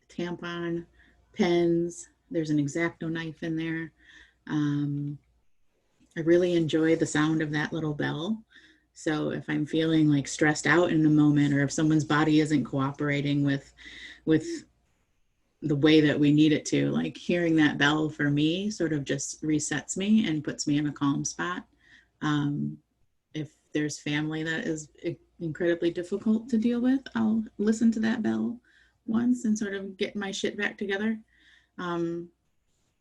tampon, pens. There's an X-Acto knife in there. I really enjoy the sound of that little bell. So if I'm feeling like stressed out in the moment, or if someone's body isn't cooperating with the way that we need it to, like hearing that bell for me sort of just resets me and puts me in a calm spot. If there's family that is incredibly difficult to deal with, I'll listen to that bell once and sort of get my shit back together.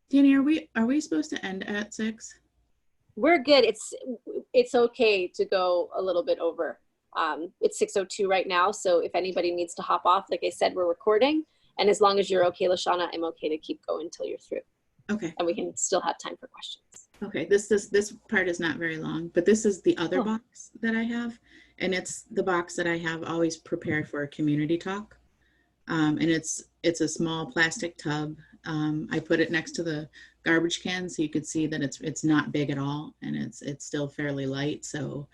Danny, are we supposed to end at 6? We're good. It's okay to go a little bit over. It's 6:02 right now, so if anybody needs to hop off, like I said, we're recording, and as long as you're okay, Lashanna, I'm okay to keep going until you're through. Okay. And we can still have time for questions. Okay, this part is not very long, but this is the other box that I have, and it's the box that I have always prepared for a community talk. And it's a small plastic tub. I put it next to the garbage can so you could see that it's not big at all, and it's still fairly light. So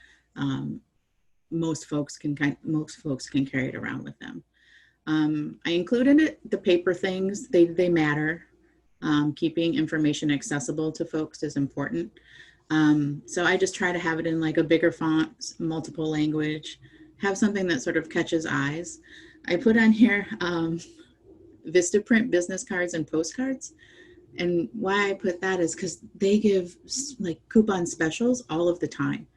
most folks can carry it around with them. I included it, the paper things, they matter. Keeping information accessible to folks is important. So I just try to have it in like a bigger font, multiple language, have something that sort of catches eyes. I put on here Vistaprint business cards and postcards. And why I put that is because they give like coupon specials all of the time.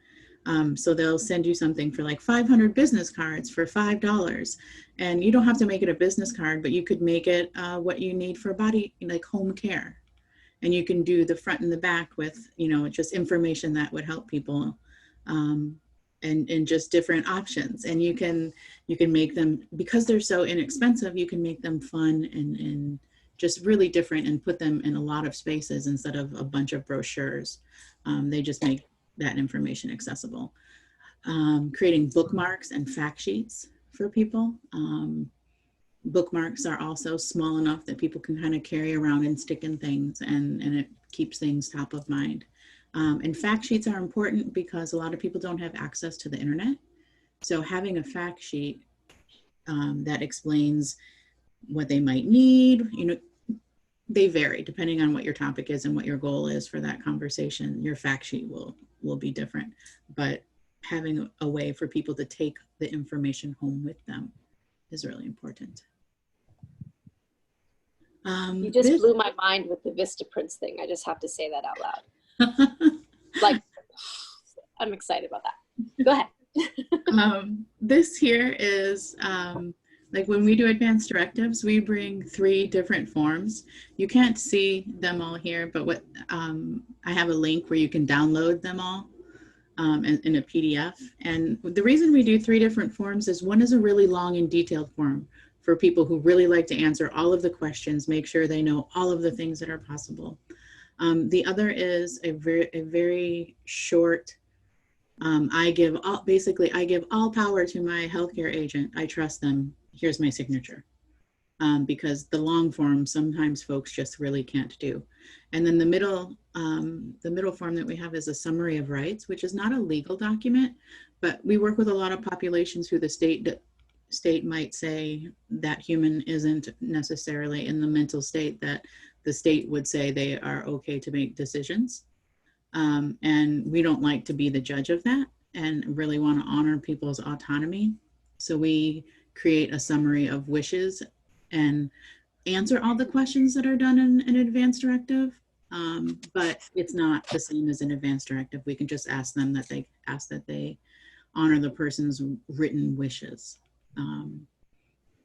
So they'll send you something for like 500 business cards for $5. And you don't have to make it a business card, but you could make it what you need for body, like home care. And you can do the front and the back with, you know, just information that would help people and just different options. And you can make them, because they're so inexpensive, you can make them fun and just really different and put them in a lot of spaces instead of a bunch of brochures. They just make that information accessible. Creating bookmarks and fact sheets for people. Bookmarks are also small enough that people can kind of carry around and stick in things, and it keeps things top of mind. And fact sheets are important because a lot of people don't have access to the internet. So having a fact sheet that explains what they might need, you know, they vary depending on what your topic is and what your goal is for that conversation. Your fact sheet will be different, but having a way for people to take the information home with them is really important. You just blew my mind with the Vistaprint thing. I just have to say that out loud. Like, I'm excited about that. Go ahead. This here is, like when we do advanced directives, we bring 3 different forms. You can't see them all here, but what I have a link where you can download them all in a PDF. And the reason we do 3 different forms is one is a really long and detailed form for people who really like to answer all of the questions, make sure they know all of the things that are possible. The other is a very short, I give all power to my healthcare agent. I trust them. Here's my signature. Because the long form, sometimes folks just really can't do. And then the middle form that we have is a summary of rights, which is not a legal document, but we work with a lot of populations who the state might say that human isn't necessarily in the mental state that the state would say they are okay to make decisions. And we don't like to be the judge of that and really want to honor people's autonomy. So we create a summary of wishes and answer all the questions that are done in an advance directive. But it's not the same as an advance directive. We can just ask them that they honor the person's written wishes.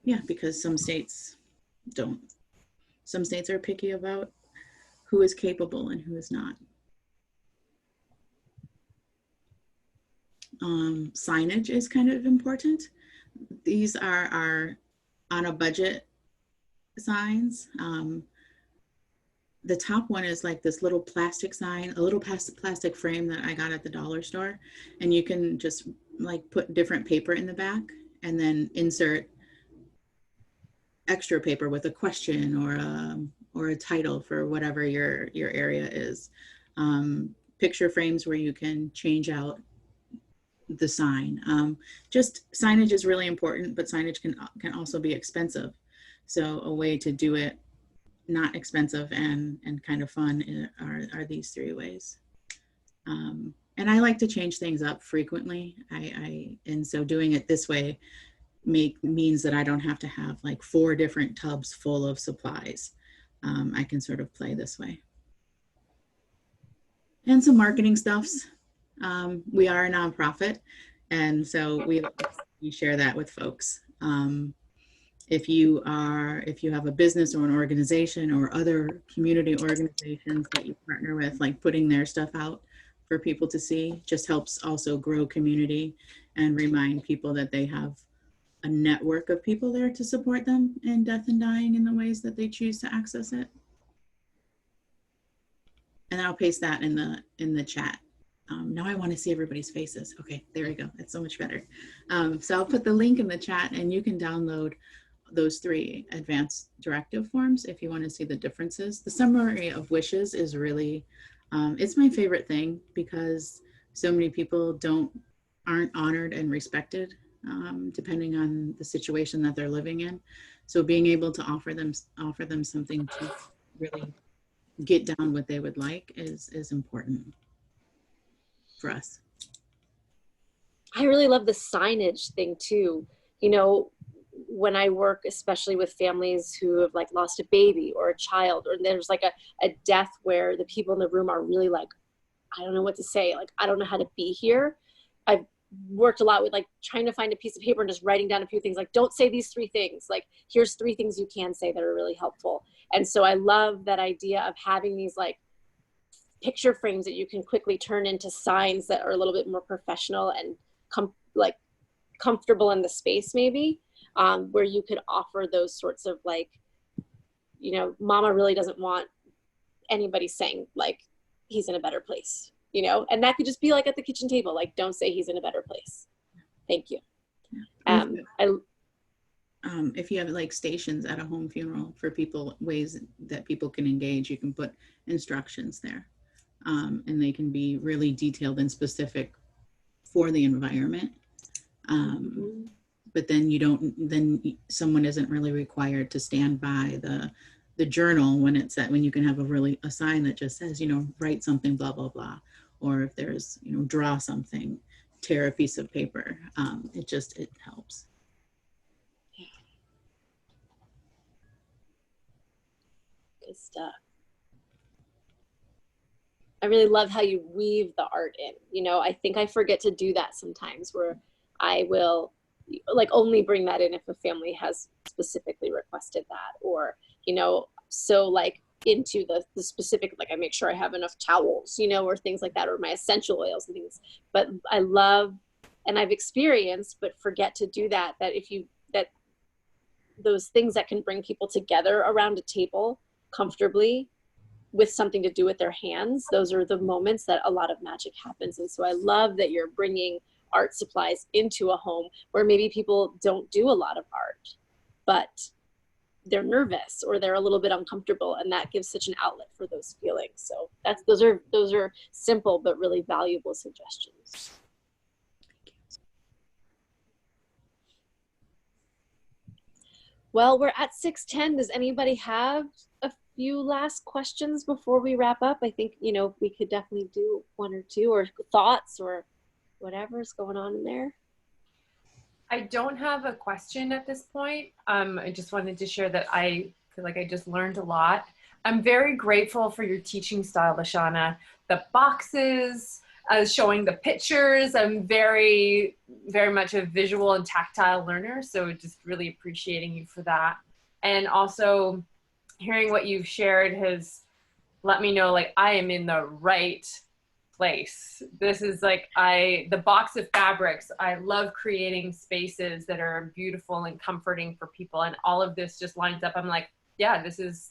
Yeah, because some states don't. Some states are picky about who is capable and who is not. Signage is kind of important. These are our on a budget signs. The top one is like this little plastic sign, a little plastic frame that I got at the dollar store. And you can just like put different paper in the back and then insert extra paper with a question or a title for whatever your area is. Picture frames where you can change out the sign. Just signage is really important, but signage can also be expensive. So a way to do it not expensive and kind of fun are these 3 ways. And I like to change things up frequently. And so doing it this way means that I don't have to have like 4 different tubs full of supplies. I can sort of play this way. And some marketing stuffs. We are a nonprofit, and so we share that with folks. if you have a business or an organization or other community organizations that you partner with, like putting their stuff out for people to see just helps also grow community and remind people that they have a network of people there to support them in death and dying in the ways that they choose to access it. And I'll paste that in the chat. Now I want to see everybody's faces. Okay, there we go. That's so much better. So I'll put the link in the chat and you can download those 3 advanced directive forms if you want to see the differences. The summary of wishes is really, it's my favorite thing because so many people aren't honored and respected depending on the situation that they're living in. So being able to offer them something to really get down what they would like is important for us. I really love the signage thing too. You know, when I work, especially with families who have like lost a baby or a child, or there's like a death where the people in the room are really like, I don't know what to say. Like, I don't know how to be here. I've worked a lot with like trying to find a piece of paper and just writing down a few things. Like, don't say these 3 things. Like, here's 3 things you can say that are really helpful. And so I love that idea of having these like picture frames that you can quickly turn into signs that are a little bit more professional and comfortable in the space maybe, where you could offer those sorts of like, you know, mama really doesn't want anybody saying like he's in a better place, you know, and that could just be like at the kitchen table, like don't say he's in a better place. Thank you. If you have like stations at a home funeral for people, ways that people can engage, you can put instructions there. And they can be really detailed and specific for the environment. But then someone isn't really required to stand by the journal when you can have a sign that just says, you know, write something, blah, blah, blah. Or if there's, you know, draw something, tear a piece of paper. It helps. Good stuff. I really love how you weave the art in. You know, I think I forget to do that sometimes, where I will like only bring that in if a family has specifically requested that, or, you know, so like into the specific, like I make sure I have enough towels, you know, or things like that, or my essential oils and things. But I love, and I've experienced, but forget to do that, that those things that can bring people together around a table comfortably with something to do with their hands, those are the moments that a lot of magic happens. And so I love that you're bringing art supplies into a home where maybe people don't do a lot of art, but they're nervous or they're a little bit uncomfortable, and that gives such an outlet for those feelings. So those are simple but really valuable suggestions. Well, we're at 6:10. Does anybody have a few last questions before we wrap up? I think, you know, we could definitely do 1 or 2, or thoughts or whatever's going on in there. I don't have a question at this point. I just wanted to share that I feel like I just learned a lot. I'm very grateful for your teaching style, Lashanna. The boxes, showing the pictures. I'm very, very much a visual and tactile learner, so just really appreciating you for that. And also hearing what you've shared has let me know like I am in the right place. This is like the box of fabrics. I love creating spaces that are beautiful and comforting for people, and all of this just lines up. I'm like, yeah, this is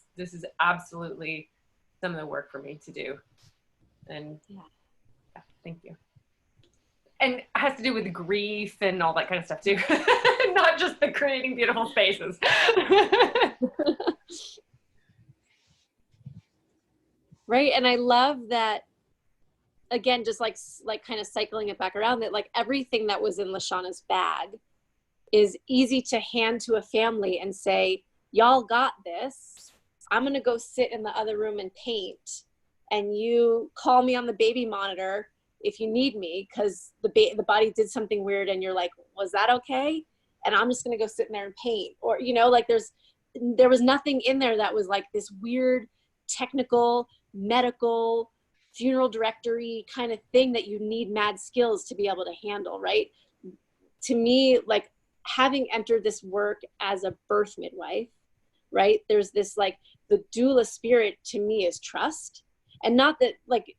absolutely some of the work for me to do. And yeah, thank you. And it has to do with grief and all that kind of stuff too. Not just the creating beautiful spaces. Right. And I love that, again, just like kind of cycling it back around, that like everything that was in Lashanna's bag is easy to hand to a family and say, y'all got this. I'm going to go sit in the other room and paint, and you call me on the baby monitor if you need me, because the body did something weird and you're like, was that okay? And I'm just going to go sit in there and paint. Or, you know, like there was nothing in there that was like this weird technical medical funeral directory kind of thing that you need mad skills to be able to handle, right? To me, like having entered this work as a birth midwife, right? There's this like, the doula spirit to me is trust. And not that like,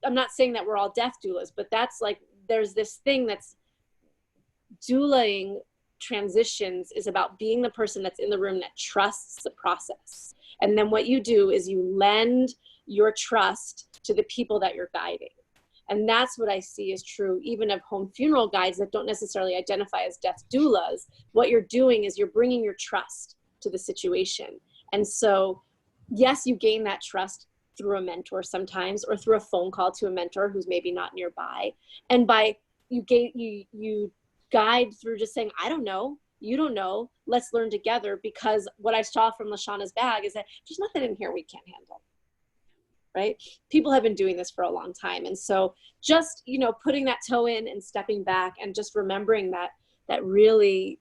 I'm not saying that we're all death doulas, but that's like, there's this thing that's doulaing transitions is about being the person that's in the room that trusts the process. And then what you do is you lend your trust to the people that you're guiding. And that's what I see is true even of home funeral guides that don't necessarily identify as death doulas. What you're doing is you're bringing your trust to the situation. And so, yes, you gain that trust through a mentor sometimes, or through a phone call to a mentor who's maybe not nearby. And by you guide through just saying, I don't know, you don't know, let's learn together. Because what I saw from Lashanna's bag is that there's nothing in here we can't handle, right? People have been doing this for a long time. And so just, you know, putting that toe in and stepping back and just remembering that really,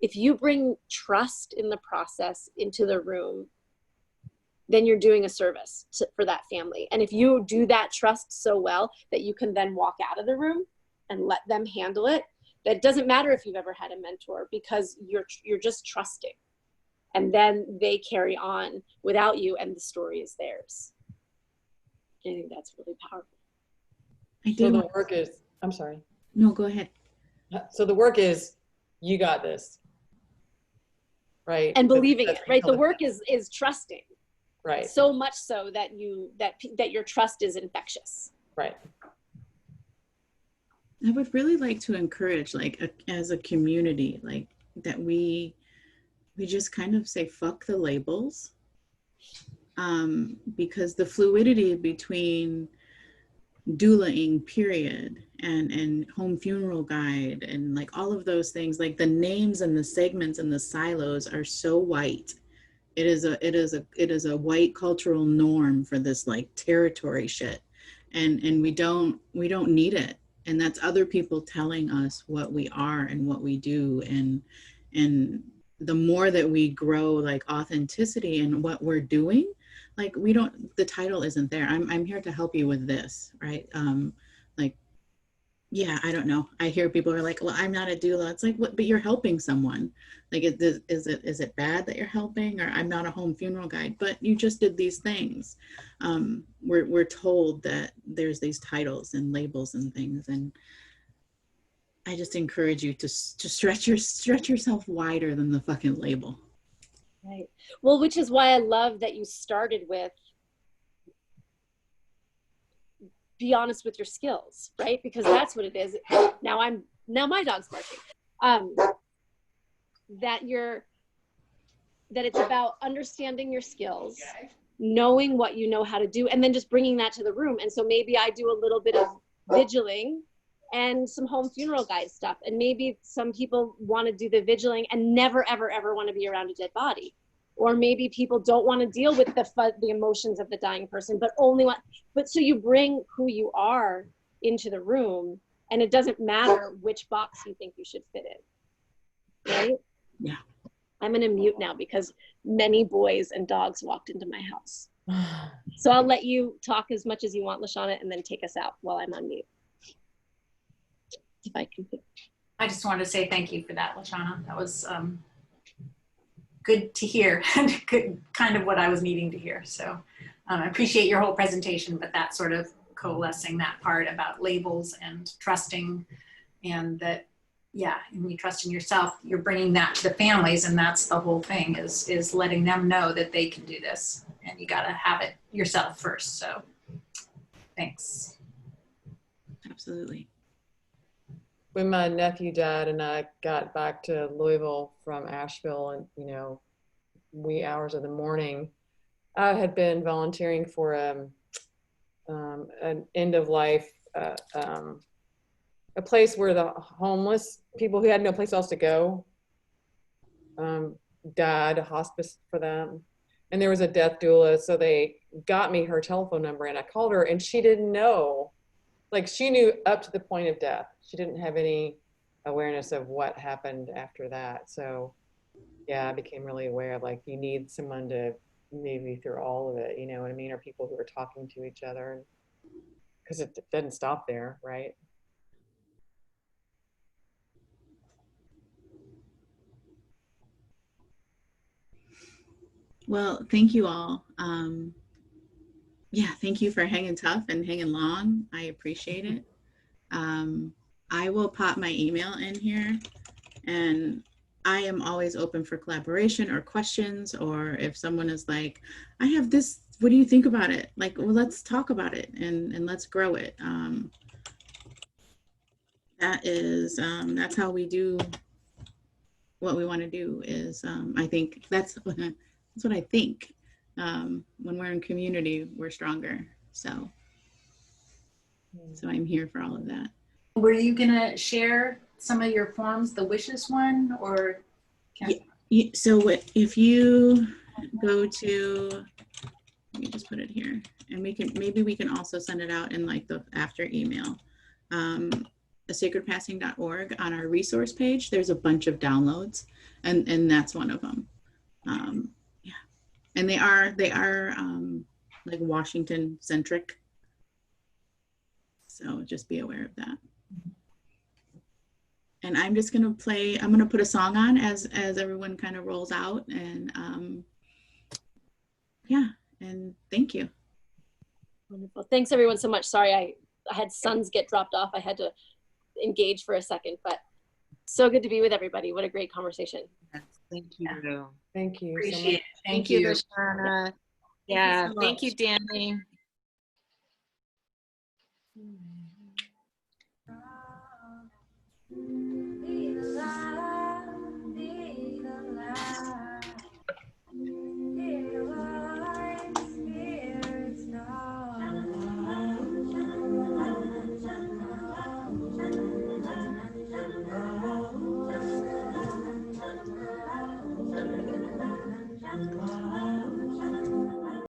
if you bring trust in the process into the room, then you're doing a service for that family. And if you do that trust so well that you can then walk out of the room and let them handle it, that doesn't matter if you've ever had a mentor, because you're just trusting. And then they carry on without you and the story is theirs. I think that's really powerful. So the work is, I'm sorry. No, go ahead. So the work is, you got this, right? And believing it, right? The work is trusting. Right. So much so that that your trust is infectious. Right. I would really like to encourage, like, as a community, like, that we just kind of say, fuck the labels. Because the fluidity between doulaing, period, and home funeral guide, and like all of those things, like the names and the segments and the silos are so white. It is a white cultural norm for this like territory shit. And we don't need it. And that's other people telling us what we are and what we do. And the more that we grow like authenticity in what we're doing, like the title isn't there. I'm here to help you with this, right? Like, yeah, I don't know. I hear people are like, well, I'm not a doula. It's like, what, but you're helping someone. Like, is it bad that you're helping? Or I'm not a home funeral guide, but you just did these things. We're told that there's these titles and labels and things. And I just encourage you to stretch yourself wider than the fucking label. Right. Well, which is why I love that you started with, be honest with your skills, right? Because that's what it is. Now my dog's barking. That it's about understanding your skills, knowing what you know how to do, and then just bringing that to the room. And so maybe I do a little bit of vigiling and some home funeral guide stuff. And maybe some people want to do the vigiling and never, ever, ever want to be around a dead body. Or maybe people don't want to deal with the emotions of the dying person, but so you bring who you are into the room, and it doesn't matter which box you think you should fit in, right? Yeah. I'm gonna mute now because many boys and dogs walked into my house. So I'll let you talk as much as you want, Lashanna, and then take us out while I'm on mute. If I can. I just wanted to say thank you for that, Lashanna. That was good to hear, and good, kind of what I was needing to hear. So I appreciate your whole presentation, but that sort of coalescing that part about labels and trusting, and that, yeah, and you trust in yourself, you're bringing that to the families, and that's the whole thing, is letting them know that they can do this, and you got to have it yourself first. So thanks. Absolutely. When my nephew died and I got back to Louisville from Asheville, and wee hours of the morning, I had been volunteering for an end of life, a place where the homeless people who had no place else to go died, a hospice for them. And there was a death doula, so they got me her telephone number, and I called her, and she didn't know. Like, she knew up to the point of death. She didn't have any awareness of what happened after that. So yeah, I became really aware of, like, you need someone to move you through all of it, you know what I mean? Or people who are talking to each other, because it doesn't stop there, right? Well, thank you all. Yeah, thank you for hanging tough and hanging long. I appreciate it. I will pop my email in here, and I am always open for collaboration or questions, or if someone is like, I have this, what do you think about it? Like, well, let's talk about it and let's grow it. That's how we do what we want to do is, I think that's what I think. When we're in community, we're stronger. So I'm here for all of that. Were you gonna share some of your poems, the wishes one, or? So if you go to, let me just put it here, and maybe we can also send it out in like the after email. Sacredpassing.org, on our resource page, there's a bunch of downloads, and that's one of them. Yeah, and they are like Washington centric. So just be aware of that. And I'm just gonna I'm gonna put a song on as everyone kind of rolls out, and yeah, and thank you. Wonderful. Thanks everyone so much. Sorry, I had sons get dropped off. I had to engage for a second, but so good to be with everybody. What a great conversation. Thank you. Thank you so Appreciate much. it. Thank you. Lashana. Yeah, so thank you, much. Danny. Be alive, be alive.